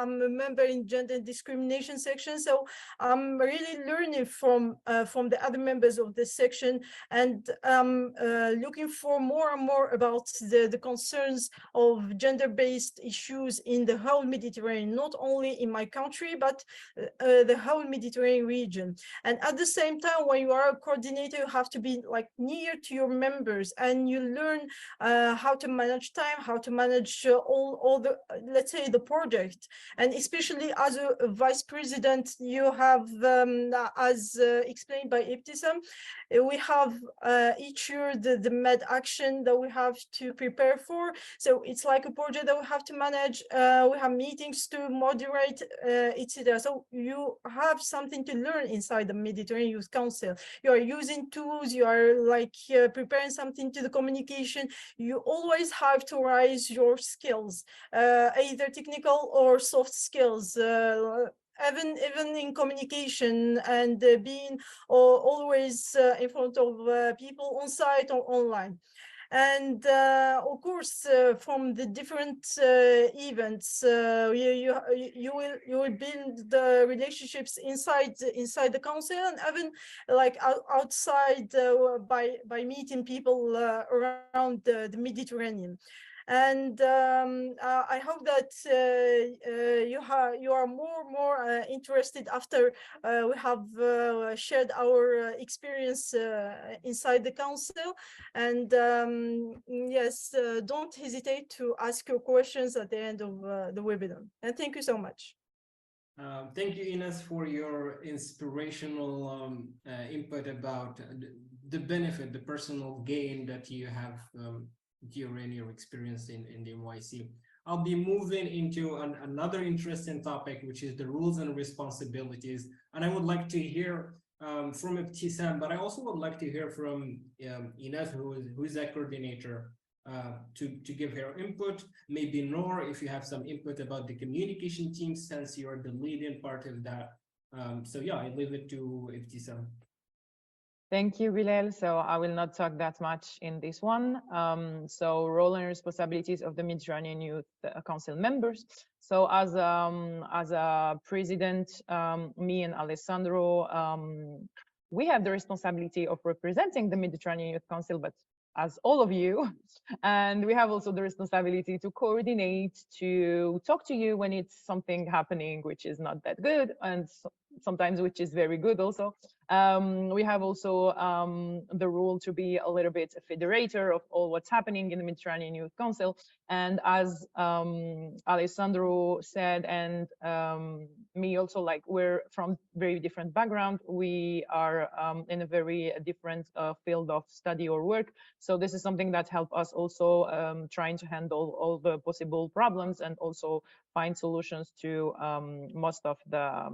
I'm a member in gender and discrimination section. So I'm really learning from the other members of this section, and looking for more and more about the concerns of gender-based issues in the whole Mediterranean, not only in my country, but the whole Mediterranean region. And at the same time, when you are a coordinator, you have to be like near to your members, and you learn how to manage time, how to manage all the, let's say, the project. And especially as a vice president, you have, as explained by Ibtisam, we have each year the Med Action that we have to prepare for. So it's like a project that we have to manage. We have meetings to moderate, etc. So you have something to learn inside the Mediterranean Youth Council. You are using tools, you are like preparing something to the communication. You always have to raise your skills, either technical or soft skills. Even in communication and being always in front of people on site or online. And of course, from the different events, you will build the relationships inside the council, and even like outside by meeting people around the Mediterranean. And I hope that you are more interested after we have shared our experience inside the council. And yes, don't hesitate to ask your questions at the end of the webinar. And thank you so much. Thank you, Ines, for your inspirational input about the benefit, the personal gain that you have during your experience in the NYC. I'll be moving into another interesting topic, which is the rules and responsibilities. And I would like to hear from Ibtisam, but I also would like to hear from Ines, who is a coordinator, to give her input. Maybe Noor, if you have some input about the communication team, since you're the leading part of that. So yeah, I leave it to Ibtisam. Thank you, Bilal. So I will not talk that much in this one. So role and responsibilities of the Mediterranean Youth Council members. So as a president, me and Alessandro, we have the responsibility of representing the Mediterranean Youth Council, but as all of you, and we have also the responsibility to coordinate, to talk to you when it's something happening which is not that good, and sometimes which is very good also. We have also the role to be a little bit a federator of all what's happening in the Mediterranean Youth Council. And as Alessandro said, and me also, like, we're from very different background. We are in a very different field of study or work. So this is something that helps us also trying to handle all the possible problems and also find solutions to most of the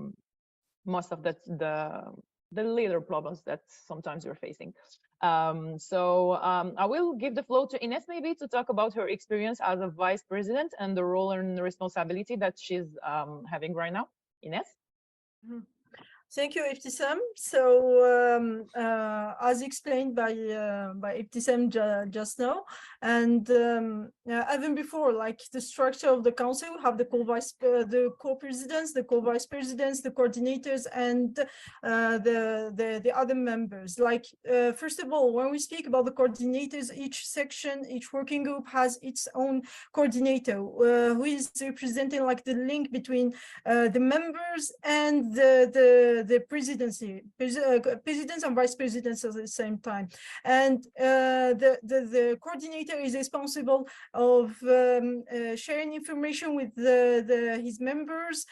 little problems that sometimes we're facing. I will give the floor to Ines maybe to talk about her experience as a vice president and the role and the responsibility that she's having right now. Ines? Thank you, Ibtisam. So, as explained by Ibtisam just now, and even before, like the structure of the council, we have the co-presidents, the co-vice presidents, the coordinators, and the other members. Like first of all, when we speak about the coordinators, each section, each working group has its own coordinator who is representing like the link between the members and the presidency, presidents and vice presidents at the same time. And the coordinator is responsible of sharing information with his members,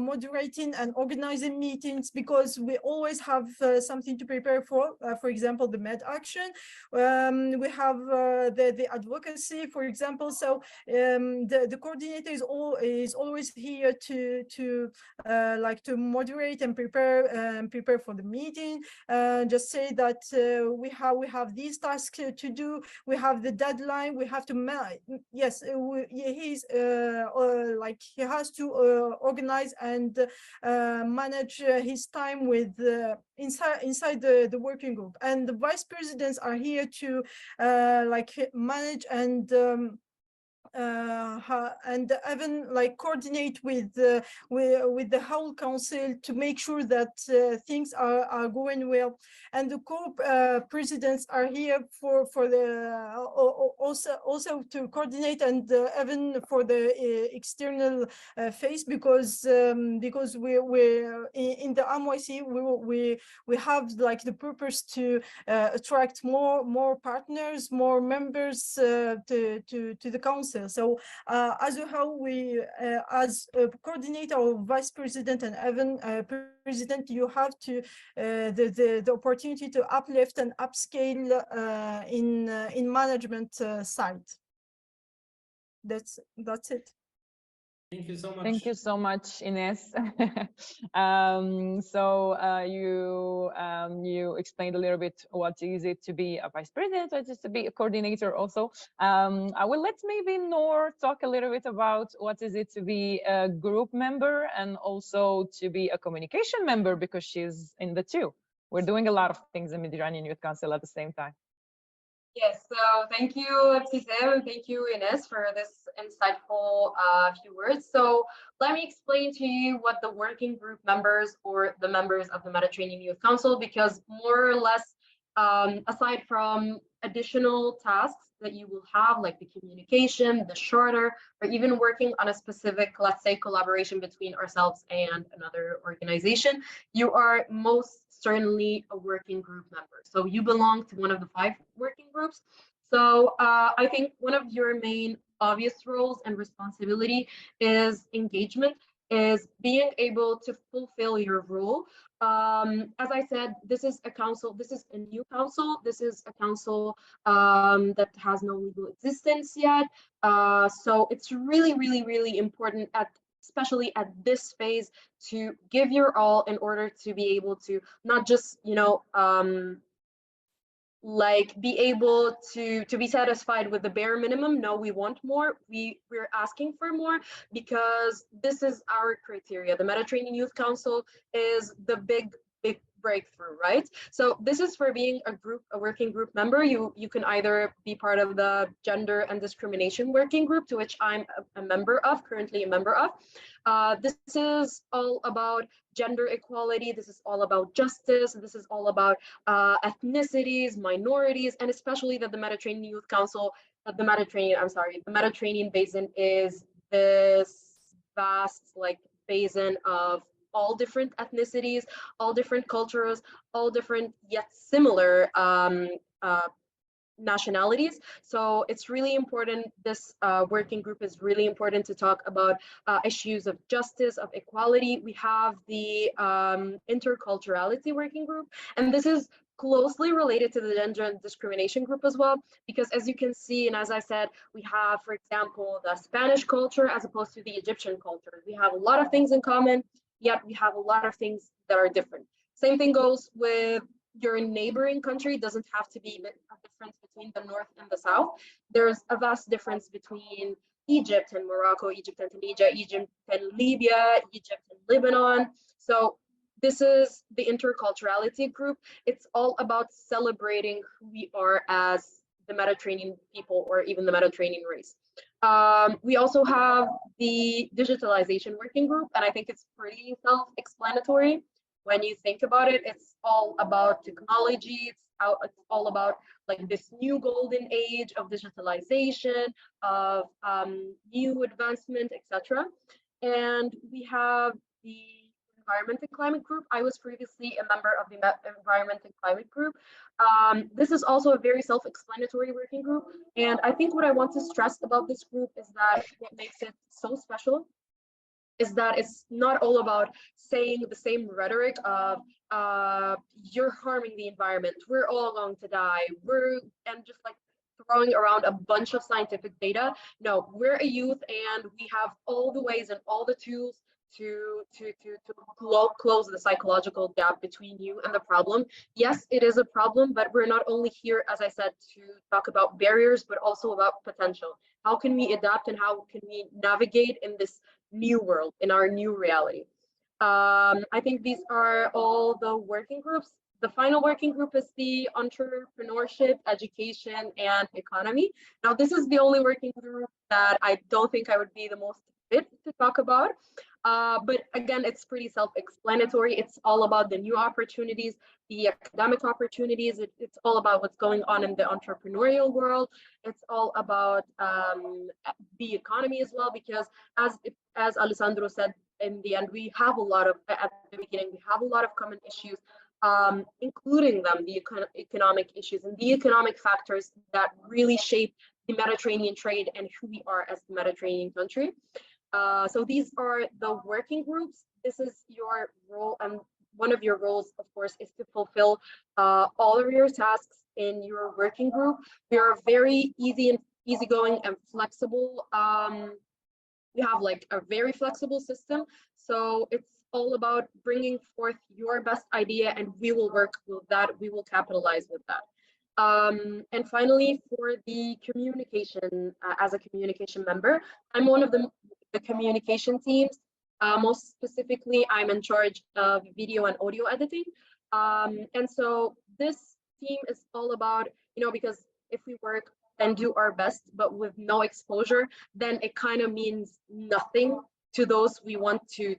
moderating and organizing meetings, because we always have something to prepare for example, the med action. We have the advocacy, for example. So the coordinator is always here to like to moderate and prepare for the meeting. Just say that we have these tasks to do. We have the deadline. We have to yes. He's like he has to organize and manage his time with inside the working group. And the vice presidents are here to like manage and even like coordinate with the whole council to make sure that things are going well. And the co-presidents are here for the also to coordinate and even for the external face, because we're in the MYC we have like the purpose to attract more partners, more members to the council. So as a whole, we as a coordinator or vice president and even president, you have to the opportunity to uplift and upscale in management side. That's it. Thank you so much. Thank you so much, Ines. You explained a little bit what is it to be a vice president, what is to be a coordinator also. I will let maybe Noor talk a little bit about what is it to be a group member and also to be a communication member, because she's in the two. We're doing a lot of things in Mediterranean Youth Council at the same time. Yes, so thank you, Ibtisam, and thank you, Ines, for this insightful few words. So let me explain to you what the working group members or the members of the Mediterranean Youth Council, because more or less, aside from additional tasks that you will have, like the communication, the charter, or even working on a specific, let's say, collaboration between ourselves and another organization, you are most certainly a working group member. So you belong to one of the 5 working groups. So I think one of your main obvious roles and responsibility is engagement, is being able to fulfill your role. As I said, this is a council, this is a new council, this is a council that has no legal existence yet. So it's really important, especially at this phase, to give your all in order to be able to not just, you know, like be able to be satisfied with the bare minimum. No, we want more. We're asking for more, because this is our criteria. The Mediterranean Youth Council is the big breakthrough, right? So this is for being a working group member. You can either be part of the gender and discrimination working group, to which I'm currently a member of. This is all about gender equality. This is all about justice. This is all about ethnicities, minorities, and especially that the Mediterranean Youth Council, the Mediterranean Basin is this vast like basin of all different ethnicities, all different cultures, all different yet similar nationalities. So it's really important, this working group is really important to talk about issues of justice, of equality. We have the interculturality working group, and this is closely related to the gender and discrimination group as well, because as you can see, and as I said, we have, for example, the Spanish culture as opposed to the Egyptian culture. We have a lot of things in common, yet we have a lot of things that are different. Same thing goes with your neighboring country doesn't have to be a difference between the North and the South. There's a vast difference between Egypt and Morocco, Egypt and Tunisia, Egypt and Libya, Egypt and Lebanon. So this is the interculturality group. It's all about celebrating who we are as the Mediterranean people, or even the Mediterranean race. We also have the digitalization working group, and I think it's pretty self-explanatory. When you think about it, it's all about technology. It's all about like this new golden age of digitalization, of new advancement, etc. And we have the Environment and Climate group. I was previously a member of the Environment and Climate group. This is also a very self-explanatory working group. And I think what I want to stress about this group is that what makes it so special is that it's not all about saying the same rhetoric of you're harming the environment, we're all going to die, and just like throwing around a bunch of scientific data. No, we're a youth and we have all the ways and all the tools to close the psychological gap between you and the problem. Yes, it is a problem, but we're not only here, as I said, to talk about barriers, but also about potential. How can we adapt and how can we navigate in this new world, in our new reality? I think these are all the working groups. The final working group is the entrepreneurship, education, and economy. Now, this is the only working group that I don't think I would be the most fit to talk about. But again, it's pretty self-explanatory. It's all about the new opportunities, the academic opportunities. It's all about what's going on in the entrepreneurial world. It's all about the economy as well, because as Alessandro said, in the end, we have a lot of, at the beginning, we have a lot of common issues, including them, the economic issues and the economic factors that really shape the Mediterranean trade and who we are as the Mediterranean country. So these are the working groups. This is your role, and one of your roles, of course, is to fulfill all of your tasks in your working group. We are very easygoing and flexible. We have like a very flexible system. So it's all about bringing forth your best idea, and we will work with that. We will capitalize with that. And finally, for the communication, as a communication member, I'm one of the communication teams. Most specifically, I'm in charge of video and audio editing. And so this team is all about, because if we work and do our best, but with no exposure, then it kind of means nothing to those we want to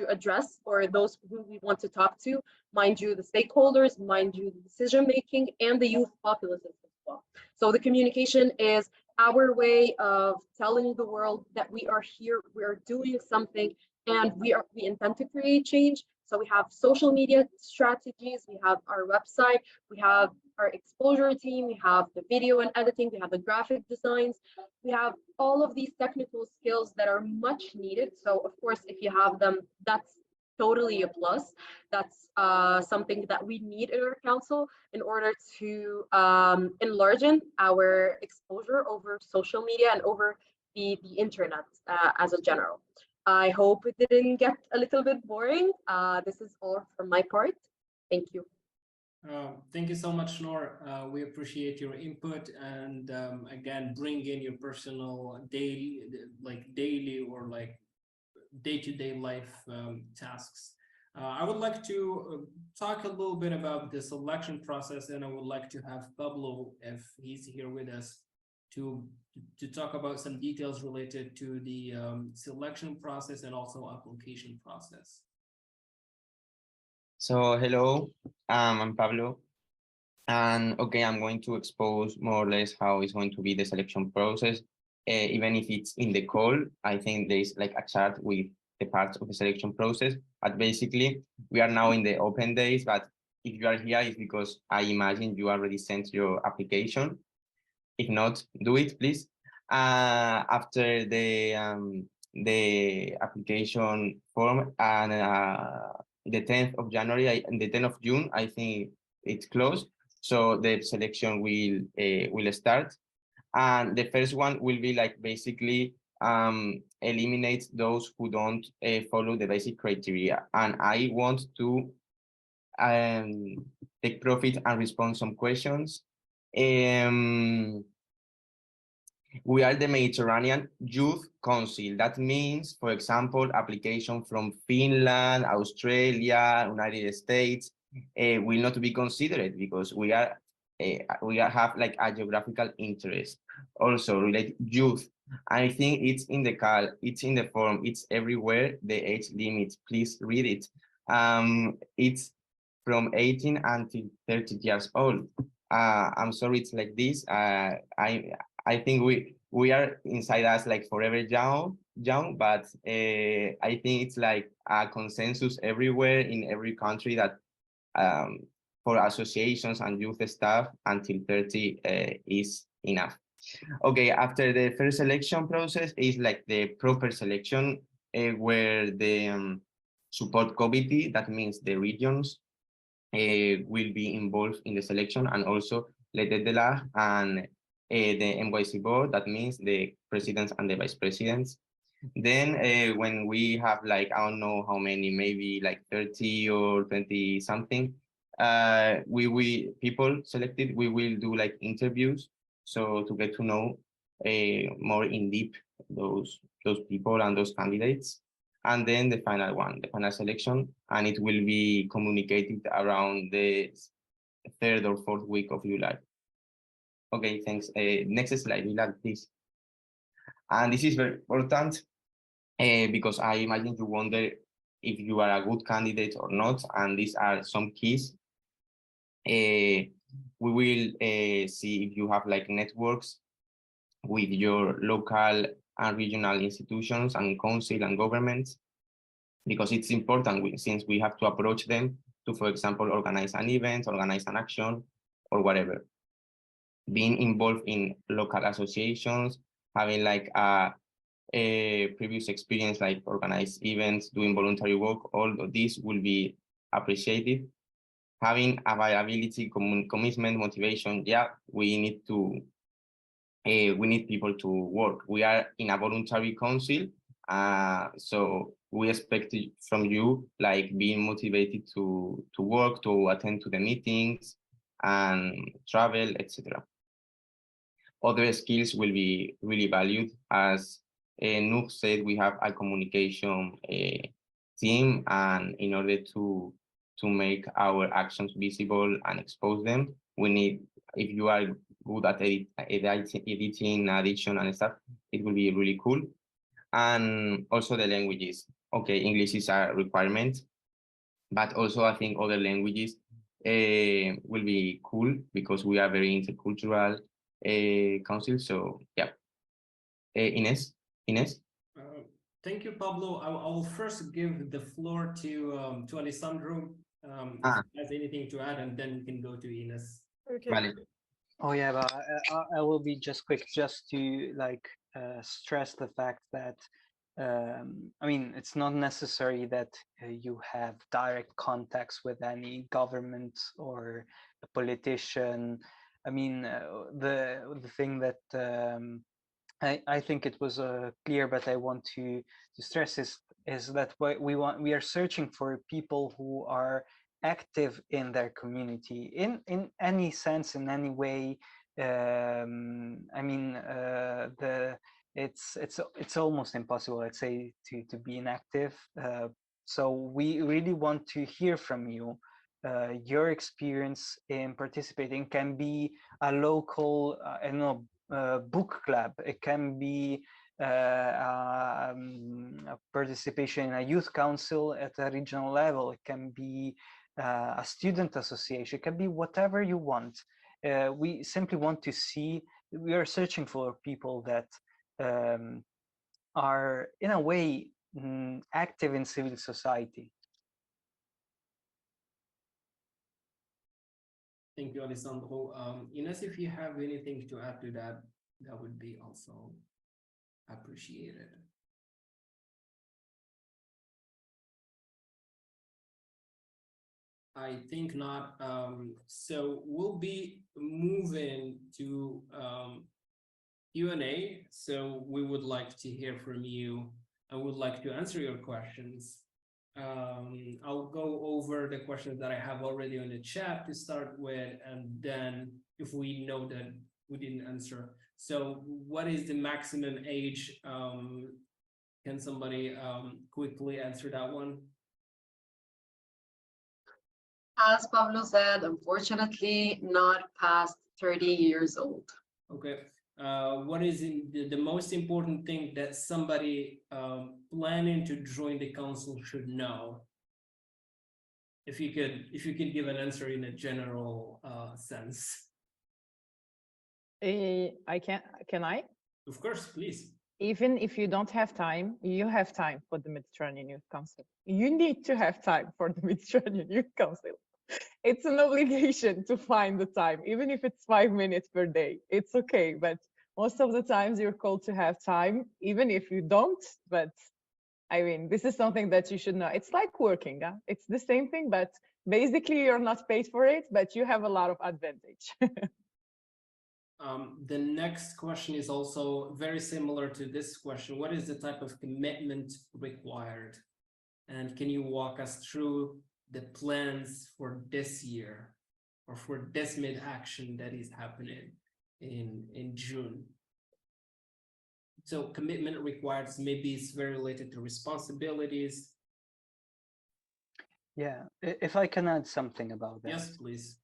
address, or those who we want to talk to, mind you, the stakeholders, mind you, the decision making, and the youth populace as well. So the communication is our way of telling the world that we are here, we are doing something, and we intend to create change. So we have social media strategies, we have our website, we have our exposure team, we have the video and editing, we have the graphic designs, we have all of these technical skills that are much needed. So of course, if you have them, that's totally a plus. That's something that we need in our council in order to enlarge our exposure over social media and over the internet as a general. I hope it didn't get a little bit boring. This is all from my part. Thank you. Thank you so much, Noor. We appreciate your input, and again, bring in your personal daily or like day-to-day life tasks. I would like to talk a little bit about the selection process, and I would like to have Pablo, if he's here with us, to talk about some details related to the selection process and also application process. So hello, I'm Pablo, and okay, I'm going to expose more or less how it's going to be the selection process. Even if it's in the call, I think there's like a chart with the parts of the selection process, but basically we are now in the open days, but if you are here, it's because I imagine you already sent your application. If not, do it, please. After the application form, and the 10th of January and the 10th of June, I think it's closed. So the selection will start. And the first one will be like basically eliminate those who don't follow the basic criteria. And I want to take profit and respond some questions. We are the Mediterranean Youth Council. That means, for example, application from Finland, Australia, United States will not be considered because we have like a geographical interest. Also related youth. I think it's in the call, it's in the form, it's everywhere. The age limit, please read it. It's from 18 until 30 years old. I'm sorry it's like this. I think we are inside us like forever young, but I think it's like a consensus everywhere in every country that for associations and youth staff until 30 is enough. Okay, after the first selection process is like the proper selection where the support committee, that means the regions, will be involved in the selection, and also Lete de la and the NYC board, that means the presidents and the vice presidents. Then when we have like, I don't know how many, maybe like 30 or 20 something, people selected, we will do like interviews. So to get to know more in deep those people and those candidates. And then the final one, the final selection, and it will be communicated around the 3rd or 4th week of July. Okay, thanks. Next slide, Bilal, please. And this is very important because I imagine you wonder if you are a good candidate or not, and these are some keys. We will see if you have like networks with your local and regional institutions and council and governments, because it's important since we have to approach them to, for example, organize an event, organize an action, or whatever. Being involved in local associations, having like a previous experience, like organized events, doing voluntary work, all of this will be appreciated. Having availability, commitment, motivation. Yeah, we need people to work. We are in a voluntary council, so we expect from you like being motivated to work, to attend to the meetings and travel, etc. Other skills will be really valued. As Nuh said, we have a communication team, and in order to make our actions visible and expose them, we need, if you are good at editing, addition and stuff, it will be really cool. And also the languages. Okay, English is a requirement, but also I think other languages will be cool because we are very intercultural council. So yeah, Ines. Thank you, Pablo. I will first give the floor to Alessandro if he has anything to add, and then we can go to Ines. Okay. Vale. Oh yeah, but I will be just quick, just to like stress the fact that I mean, it's not necessary that you have direct contacts with any government or a politician. I mean, the thing that I think it was clear, but I want to stress is that we are searching for people who are active in their community in any sense, in any way. I mean, it's almost impossible, let's say, to be inactive. So we really want to hear from you. Your experience in participating can be a local, I don't know, book club. It can be a participation in a youth council at a regional level. It can be a student association. It can be whatever you want. We simply want to see. We are searching for people that are, in a way, active in civil society. Thank you, Alessandro. Ines, if you have anything to add to that, that would be also appreciated. I think not. So we'll be moving to Q&A. So we would like to hear from you. I would like to answer your questions. I'll go over the questions that I have already on the chat to start with, and then if we know that we didn't answer. So what is the maximum age? Can somebody quickly answer that one? As Pablo said, unfortunately, not past 30 years old. Okay. What is the most important thing that somebody planning to join the council should know? If you could give an answer in a general sense. Can I? Of course, please. Even if you don't have time, you have time for the Mediterranean Youth Council. You need to have time for the Mediterranean Youth Council. It's an obligation to find the time, even if it's 5 minutes per day. It's okay, but most of the times you're called to have time, even if you don't. But I mean, this is something that you should know. It's like working, huh? It's the same thing, but basically you're not paid for it, but you have a lot of advantage. The next question is also very similar to this question. What is the type of commitment required? And can you walk us through the plans for this year or for this mid-action that is happening in June? So commitment required, maybe it's very related to responsibilities. Yeah, if I can add something about that. Yes, please.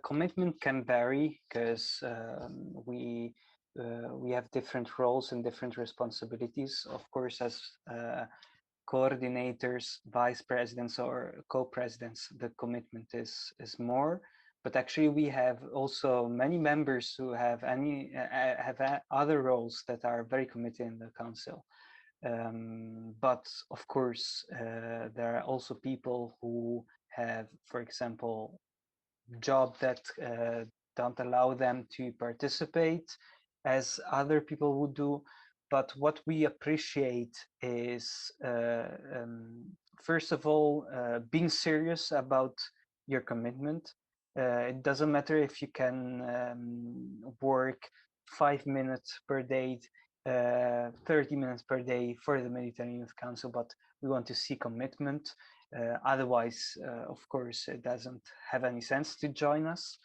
Commitment can vary because we have different roles and different responsibilities. Of course, as coordinators, vice presidents, or co-presidents, the commitment is more. But actually, we have also many members who have other roles that are very committed in the council. But of course, there are also people who have, for example, job that don't allow them to participate as other people would do. But what we appreciate is, first of all, being serious about your commitment. It doesn't matter if you can work 5 minutes per day, 30 minutes per day for the Mediterranean Youth Council, but we want to see commitment. Otherwise, of course, it doesn't have any sense to join us.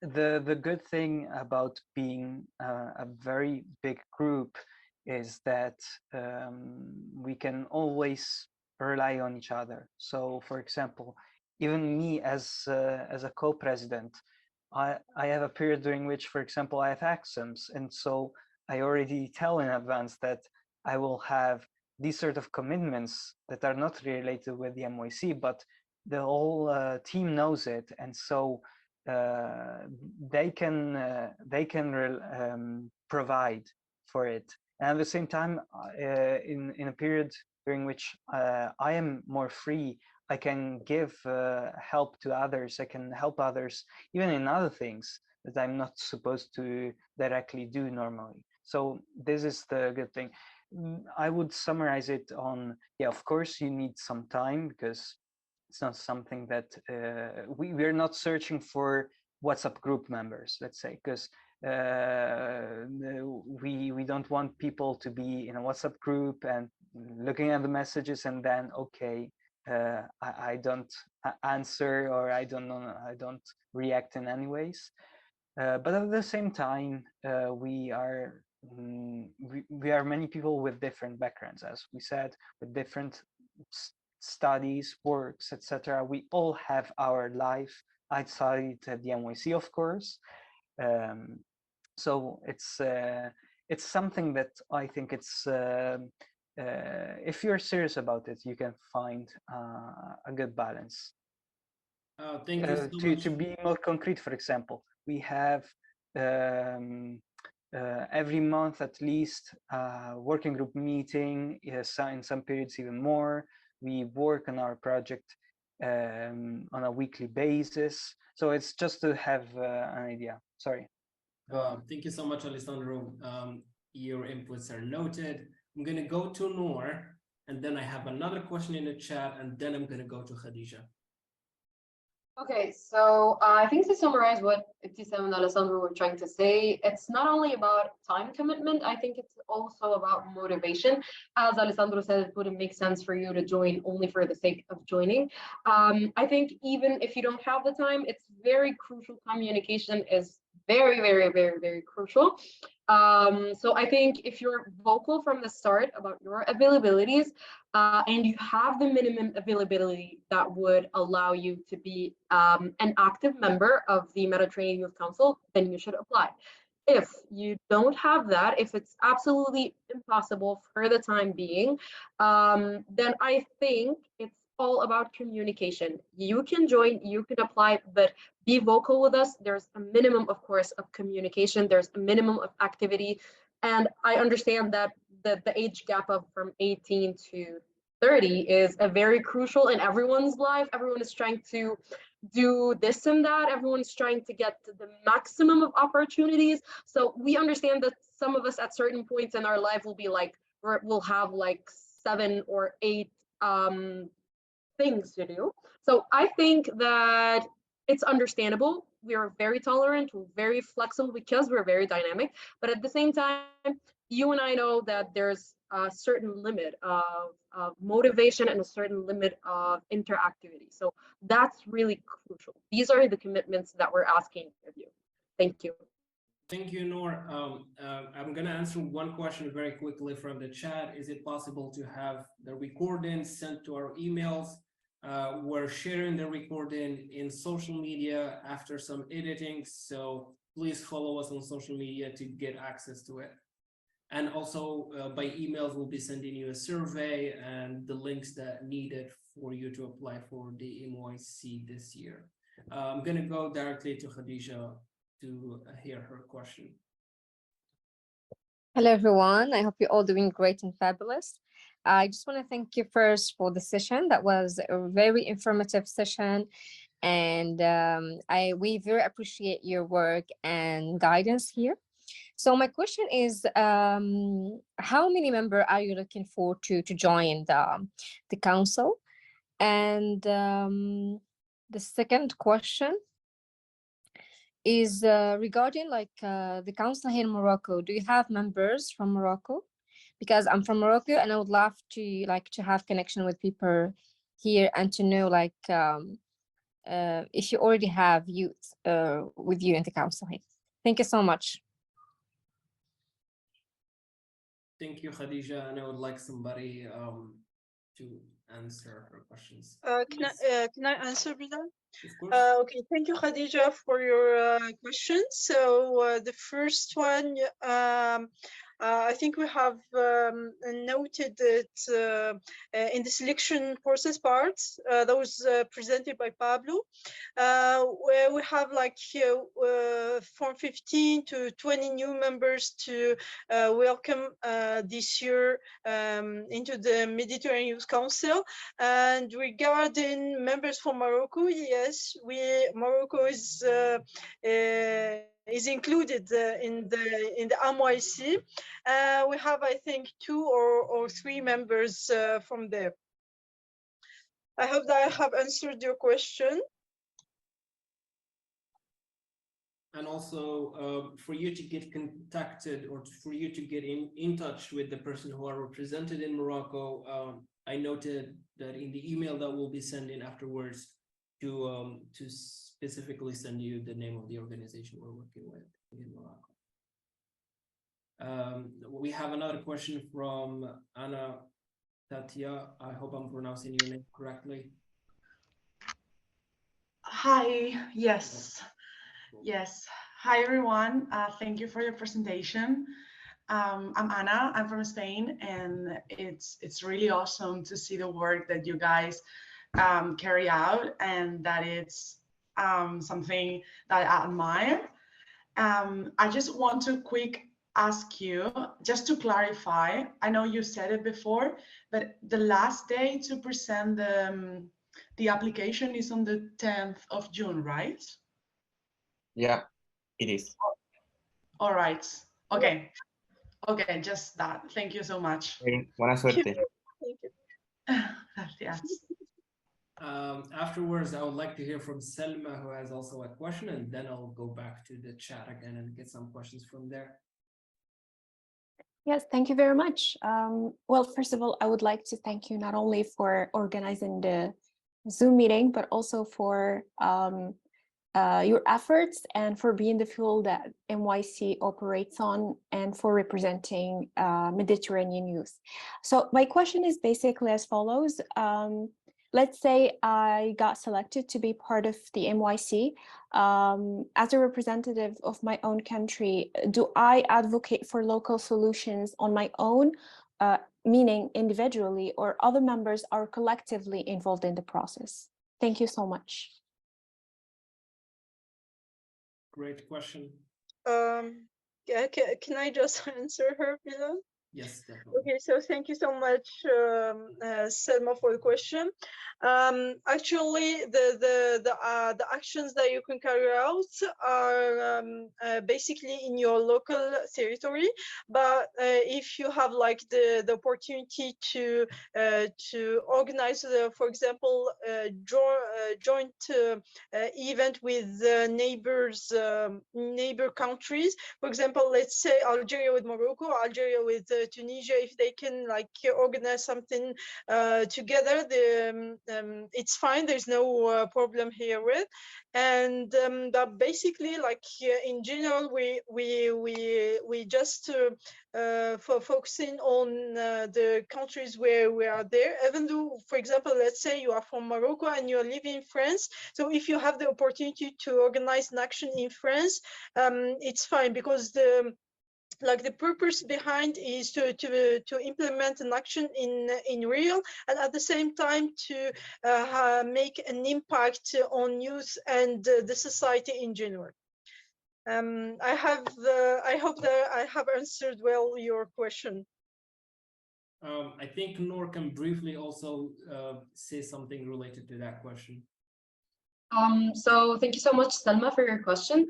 The good thing about being a very big group is that we can always rely on each other. So, for example, even me as a co-president, I have a period during which, for example, I have exams, and so I already tell in advance that I will have these sort of commitments that are not related with the MYC, but the whole team knows it, and so they can provide for it. And at the same time, in a period during which I am more free, I can give help to others. I can help others even in other things that I'm not supposed to directly do normally. So this is the good thing. I would summarize it on, yeah, of course you need some time because it's not something that we're not searching for WhatsApp group members, let's say, because we don't want people to be in a WhatsApp group and looking at the messages and then, okay, I don't answer or I don't react in any ways. But at the same time, we are many people with different backgrounds, as we said, with different studies, works, etc. We all have our life outside the MYC, of course. So it's something that I think it's if you're serious about it, you can find a good balance. Thank you so much. To be more concrete, for example, we have every month at least working group meeting, yes, in some periods even more. We work on our project on a weekly basis. So it's just to have an idea. Sorry. Thank you so much, Alessandro. Your inputs are noted. I'm going to go to Noor, and then I have another question in the chat, and then I'm going to go to Khadija. Okay, so I think to summarize what Ibtisam and Alessandro were trying to say, it's not only about time commitment, I think it's also about motivation. As Alessandro said, it wouldn't make sense for you to join only for the sake of joining. I think even if you don't have the time, it's very crucial. Communication is very, very, very, very crucial. So I think if you're vocal from the start about your availabilities, and you have the minimum availability that would allow you to be an active member of the Mediterranean Youth Council, then you should apply. If you don't have that, if it's absolutely impossible for the time being, then I think it's all about communication. You can join, you can apply, but be vocal with us. There's a minimum, of course, of communication. There's a minimum of activity. And I understand that the age gap of from 18 to 30 is a very crucial in everyone's life. Everyone is trying to do this and that. Everyone's trying to get to the maximum of opportunities. So we understand that some of us at certain points in our life will be like, we'll have like 7 or 8 things to do. So I think that it's understandable. We are very tolerant, we're very flexible because we're very dynamic. But at the same time, you and I know that there's a certain limit of motivation and a certain limit of interactivity. So that's really crucial. These are the commitments that we're asking of you. Thank you. Thank you, Noor. I'm going to answer one question very quickly from the chat. Is it possible to have the recording sent to our emails? We're sharing the recording in social media after some editing, so please follow us on social media to get access to it. And also by emails, we'll be sending you a survey and the links that needed for you to apply for the MYC this year. I'm going to go directly to Khadija to hear her question. Hello, everyone. I hope you're all doing great and fabulous. I just want to thank you first for the session. That was a very informative session. And we very appreciate your work and guidance here. So my question is, how many members are you looking for to join the council? And the second question is regarding like the council here in Morocco. Do you have members from Morocco? Because I'm from Morocco and I would love to have connection with people here and to know like if you already have youth with you in the council here. Thank you so much. Thank you, Khadija, and I would like somebody to answer her questions. Can I answer, Bilal? Okay, thank you, Khadija, for your question. So the first one, I think we have noted that in the selection process part that was presented by Pablo, where we have like from 15 to 20 new members to welcome this year into the Mediterranean Youth Council. And regarding members from Morocco, yes, Morocco is included in the MYC. We have, I think, 2 or 3 members from there. I hope that I have answered your question. And also for you to get contacted or for you to get in touch with the person who are represented in Morocco, I noted that in the email that we'll be sending afterwards to specifically send you the name of the organization we're working with in Morocco. We have another question from Anna Tatia. I hope I'm pronouncing your name correctly. Hi, yes. Hi, everyone. Thank you for your presentation. I'm Anna, I'm from Spain, and it's really awesome to see the work that you guys carry out, and that it's something that I admire. I just want to ask you, just to clarify, I know you said it before, but the last day to present the application is on the 10th of June, right? Yeah, it is. All right. Okay. Okay, just that. Thank you so much. Buena suerte. Thank you. Gracias. Afterwards, I would like to hear from Selma, who has also a question, and then I'll go back to the chat again and get some questions from there. Yes, thank you very much. Well, first of all, I would like to thank you not only for organizing the Zoom meeting, but also for your efforts and for being the fuel that NYC operates on and for representing Mediterranean youth. So my question is basically as follows. Let's say I got selected to be part of the NYC. As a representative of my own country, do I advocate for local solutions on my own, meaning individually, or other members are collectively involved in the process? Thank you so much. Great question. Yeah, can I just answer her, Bilal? Yes, definitely. Okay, so thank you so much, Selma, for the question. Actually, the actions that you can carry out are basically in your local territory. But if you have like the opportunity to organize, for example, joint event with neighbors, neighbor countries, for example, let's say Algeria with Morocco, Algeria with Tunisia, if they can like organize something together, it's fine. There's no problem here with, and but basically, like in general, we just for focusing on the countries where we are there. Even though, for example, let's say you are from Morocco and you are living in France, so if you have the opportunity to organize an action in France, it's fine, because the purpose behind is to implement an action in real, and at the same time to make an impact on youth and the society in general. I hope that I have answered well your question. I think Noor can briefly also say something related to that question. So thank you so much, Selma, for your question.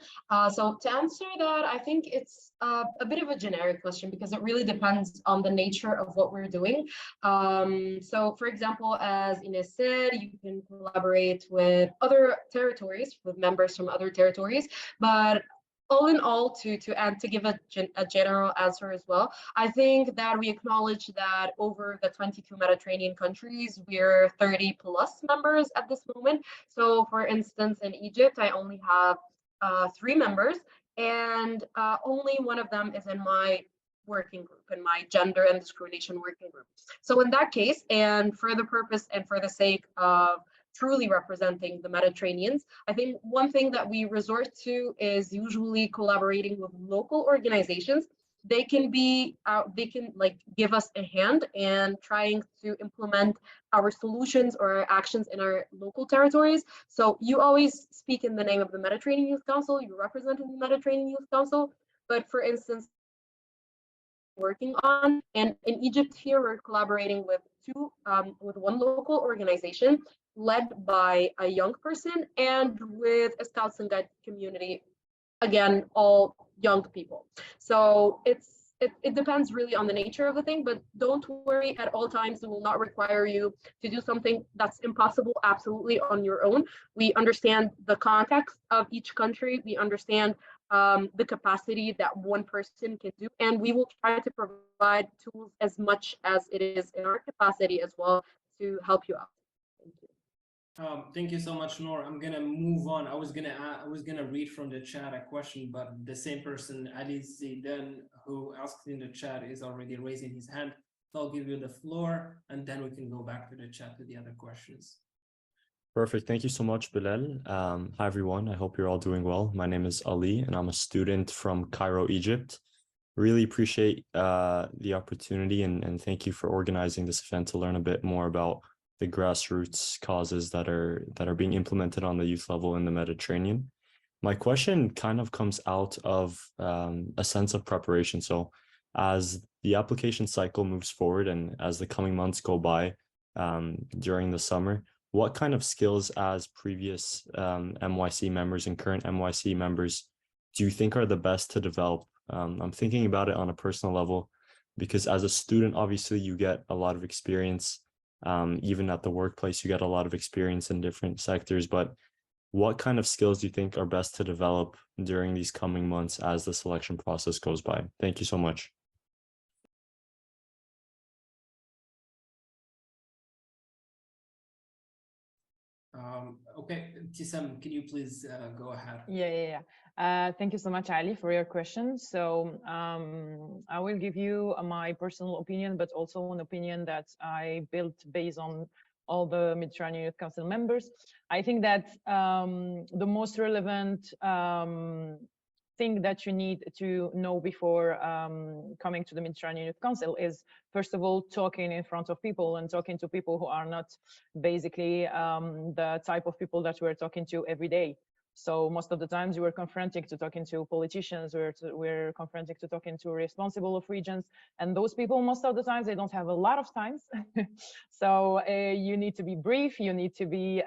So to answer that, I think it's a bit of a generic question because it really depends on the nature of what we're doing. So for example, as Ines said, you can collaborate with other territories, with members from other territories, but all in all, to give a general answer as well, I think that we acknowledge that over the 22 Mediterranean countries, we're 30 plus members at this moment. So for instance, in Egypt, I only have 3 members, and only one of them is in my working group, in my gender and discrimination working group. So in that case, and for the purpose and for the sake of truly representing the Mediterraneans, I think one thing that we resort to is usually collaborating with local organizations. They can be, they can like give us a hand and trying to implement our solutions or our actions in our local territories. So you always speak in the name of the Mediterranean Youth Council, you're representing the Mediterranean Youth Council, but for instance, working on, and in Egypt here, we're collaborating with one local organization led by a young person and with a Scouts and Guides community, again, all young people. So it depends really on the nature of the thing, but don't worry, at all times it will not require you to do something that's impossible absolutely on your own. We understand the context of each country, we understand the capacity that one person can do, and we will try to provide tools as much as it is in our capacity as well to help you out. Thank you. Thank you so much, Noor. I'm gonna move on. I was gonna read from the chat a question, but the same person, Ali Zaidan, who asked in the chat, is already raising his hand. So I'll give you the floor, and then we can go back to the chat to the other questions. Perfect. Thank you so much, Bilal. Hi, everyone. I hope you're all doing well. My name is Ali, and I'm a student from Cairo, Egypt. Really appreciate the opportunity, and thank you for organizing this event to learn a bit more about the grassroots causes that are being implemented on the youth level in the Mediterranean. My question kind of comes out of a sense of preparation. So as the application cycle moves forward and as the coming months go by during the summer, what kind of skills as previous MYC members and current MYC members do you think are the best to develop? I'm thinking about it on a personal level because as a student, obviously you get a lot of experience Even at the workplace, you get a lot of experience in different sectors, but what kind of skills do you think are best to develop during these coming months as the selection process goes by? Thank you so much. Okay, Ibtisam, can you please go ahead? Yeah. Thank you so much, Ali, for your question. So I will give you my personal opinion, but also an opinion that I built based on all the Mediterranean Youth Council members. I think that the most relevant thing that you need to know before coming to the Mediterranean Youth Council is, first of all, talking in front of people and talking to people who are not basically the type of people that we're talking to every day. So most of the times you were confronting to talking to politicians, we're confronting to talking to responsible of regions, and those people most of the times they don't have a lot of times. So you need to be brief, you need to be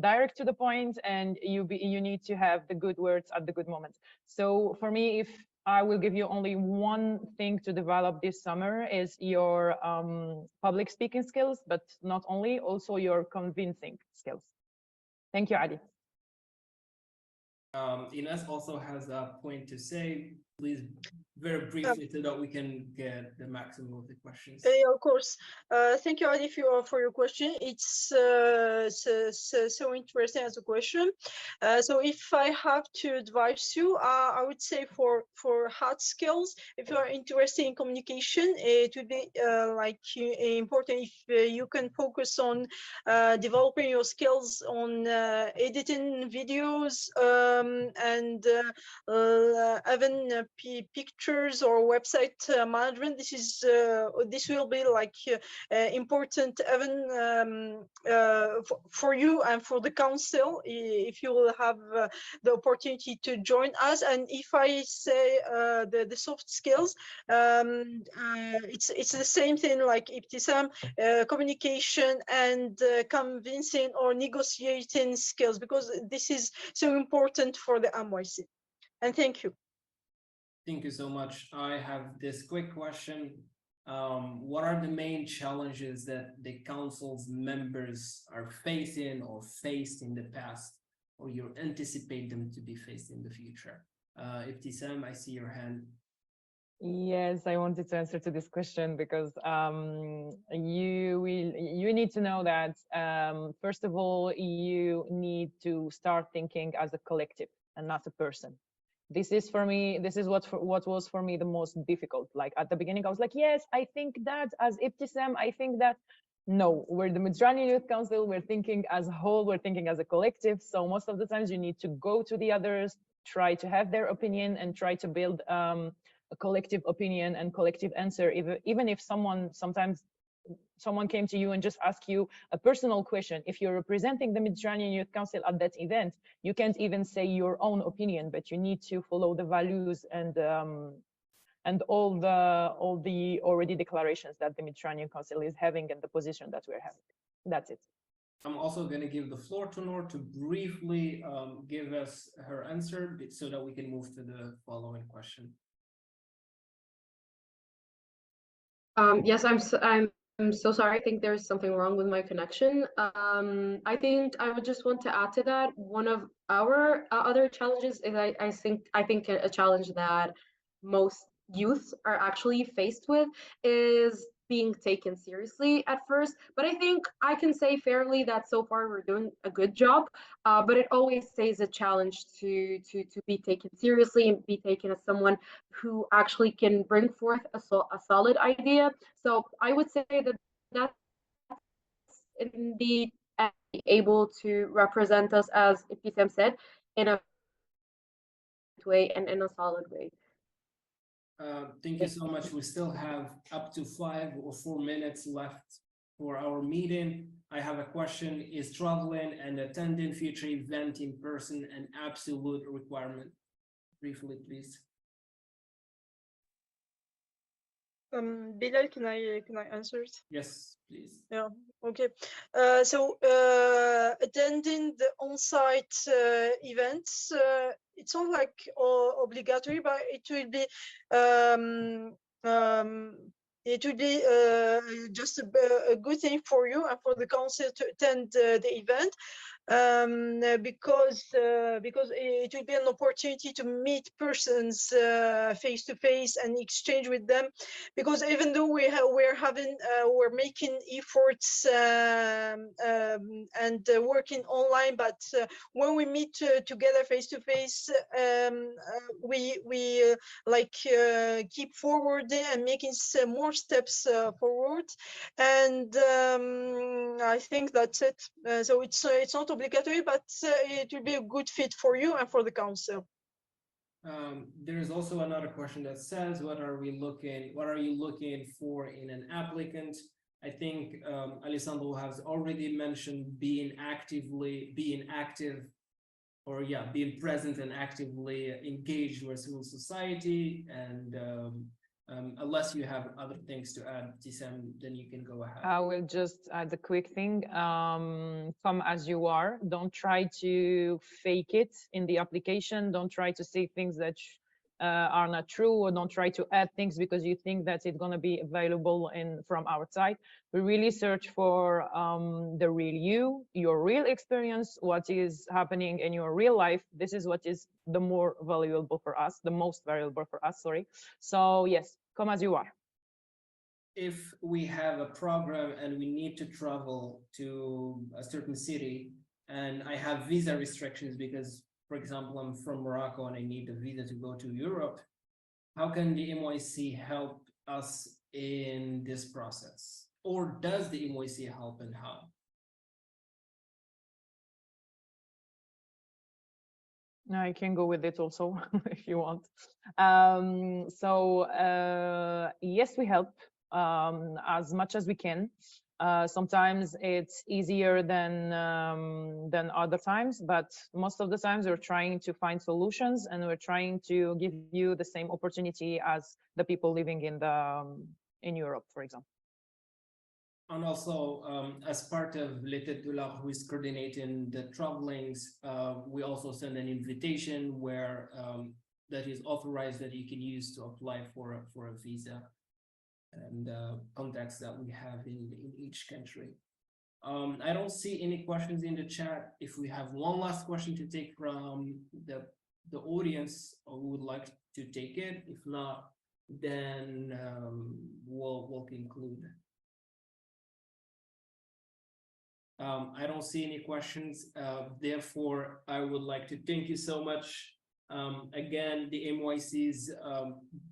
direct to the point, and you need to have the good words at the good moment. So for me, if I will give you only one thing to develop this summer is your public speaking skills, but not only, also your convincing skills. Thank you, Ali. Ines also has a point to say. Please, very briefly, so that we can get the maximum of the questions. Yeah, of course. Thank you, Ali, for your question. It's so interesting as a question. So if I have to advise you, I would say for hard skills, if you are interested in communication, it would be important if you can focus on developing your skills on editing videos and even pictures or website management. This will be important even for you and for the council if you will have the opportunity to join us. And if I say the soft skills, it's the same thing like Ibtisam, communication and convincing or negotiating skills, because this is so important for the MYC. And thank you. Thank you so much. I have this quick question. What are the main challenges that the council's members are facing or faced in the past, or you anticipate them to be faced in the future? Ibtisam, I see your hand. Yes, I wanted to answer to this question because you need to know that first of all, you need to start thinking as a collective and not a person. This is for me, this is what was for me the most difficult. Like at the beginning, I was like, yes, I think that as Ibtisam, I think that. No, we're the Mediterranean Youth Council, we're thinking as a whole, we're thinking as a collective. So most of the times you need to go to the others, try to have their opinion and try to build a collective opinion and collective answer. Even if sometimes someone came to you and just asked you a personal question, if you're representing the Mediterranean Youth Council at that event, you can't even say your own opinion, but you need to follow the values and all the already declarations that the Mediterranean Council is having and the position that we're having. That's it. I'm also going to give the floor to Noor to briefly give us her answer so that we can move to the following question. Yes, I'm so sorry. I think there's something wrong with my connection. I think I would just want to add to that. One of our other challenges is I think a challenge that most youths are actually faced with is being taken seriously at first. But I think I can say fairly that so far we're doing a good job. But it always stays a challenge to be taken seriously and be taken as someone who actually can bring forth a solid idea. So I would say that's indeed able to represent us, as Ibtisam said, in a way and in a solid way. Thank you so much. We still have up to 5 or 4 minutes left for our meeting. I have a question. Is traveling and attending future event in person an absolute requirement? Briefly, please. Bilal, can I answer it? Yes, please. Yeah, okay. So attending the on-site events, it's not like obligatory, but it will be it would be just a good thing for you and for the council to attend the event, because it will be an opportunity to meet persons face to face and exchange with them. Because even though we're making efforts and working online, but when we meet together face to face, we keep forwarding and making some more steps forward. And I think that's it. So it's not obligatory, but it will be a good fit for you and for the council. There's also another question that says, what are you looking for in an applicant? I think Alessandro has already mentioned being present and actively engaged with civil society. And unless you have other things to add, Tissam, then you can go ahead. I will just add a quick thing. Come as you are. Don't try to fake it in the application. Don't try to say things that are not true, or don't try to add things because you think that it's going to be available from our side. We really search for the real you, your real experience, what is happening in your real life. This is what is the most valuable for us, sorry. So yes, come as you are. If we have a program and we need to travel to a certain city and I have visa restrictions because, for example, I'm from Morocco and I need a visa to go to Europe, how can the MYC help us in this process? Or does the MYC help, and how? I can go with it also if you want. Yes, we help as much as we can. Sometimes it's easier than other times, but most of the times we're trying to find solutions, and we're trying to give you the same opportunity as the people living in Europe, for example. And also, as part of La Tête de l'Art, who is coordinating the travelings, we also send an invitation where that is authorized that you can use to apply for a visa, and contacts that we have in each country. I don't see any questions in the chat. If we have one last question to take from the audience, we would like to take it. If not, then we'll conclude. I don't see any questions. Therefore, I would like to thank you so much. Again, the MYC's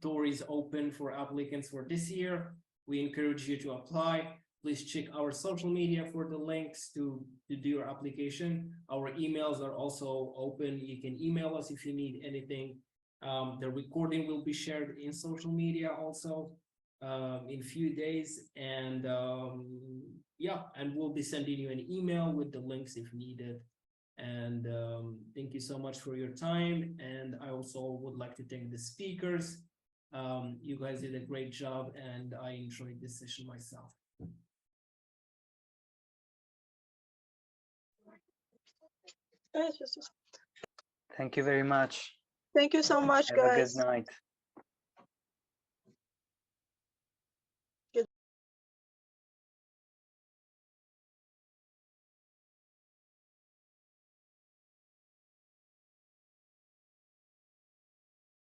door is open for applicants for this year. We encourage you to apply. Please check our social media for the links to do your application. Our emails are also open. You can email us if you need anything. The recording will be shared in social media also in a few days. And yeah, and we'll be sending you an email with the links if needed. And thank you so much for your time. And I also would like to thank the speakers. You guys did a great job, and I enjoyed this session myself. Thank you very much. Thank you so much, Have guys. a good night.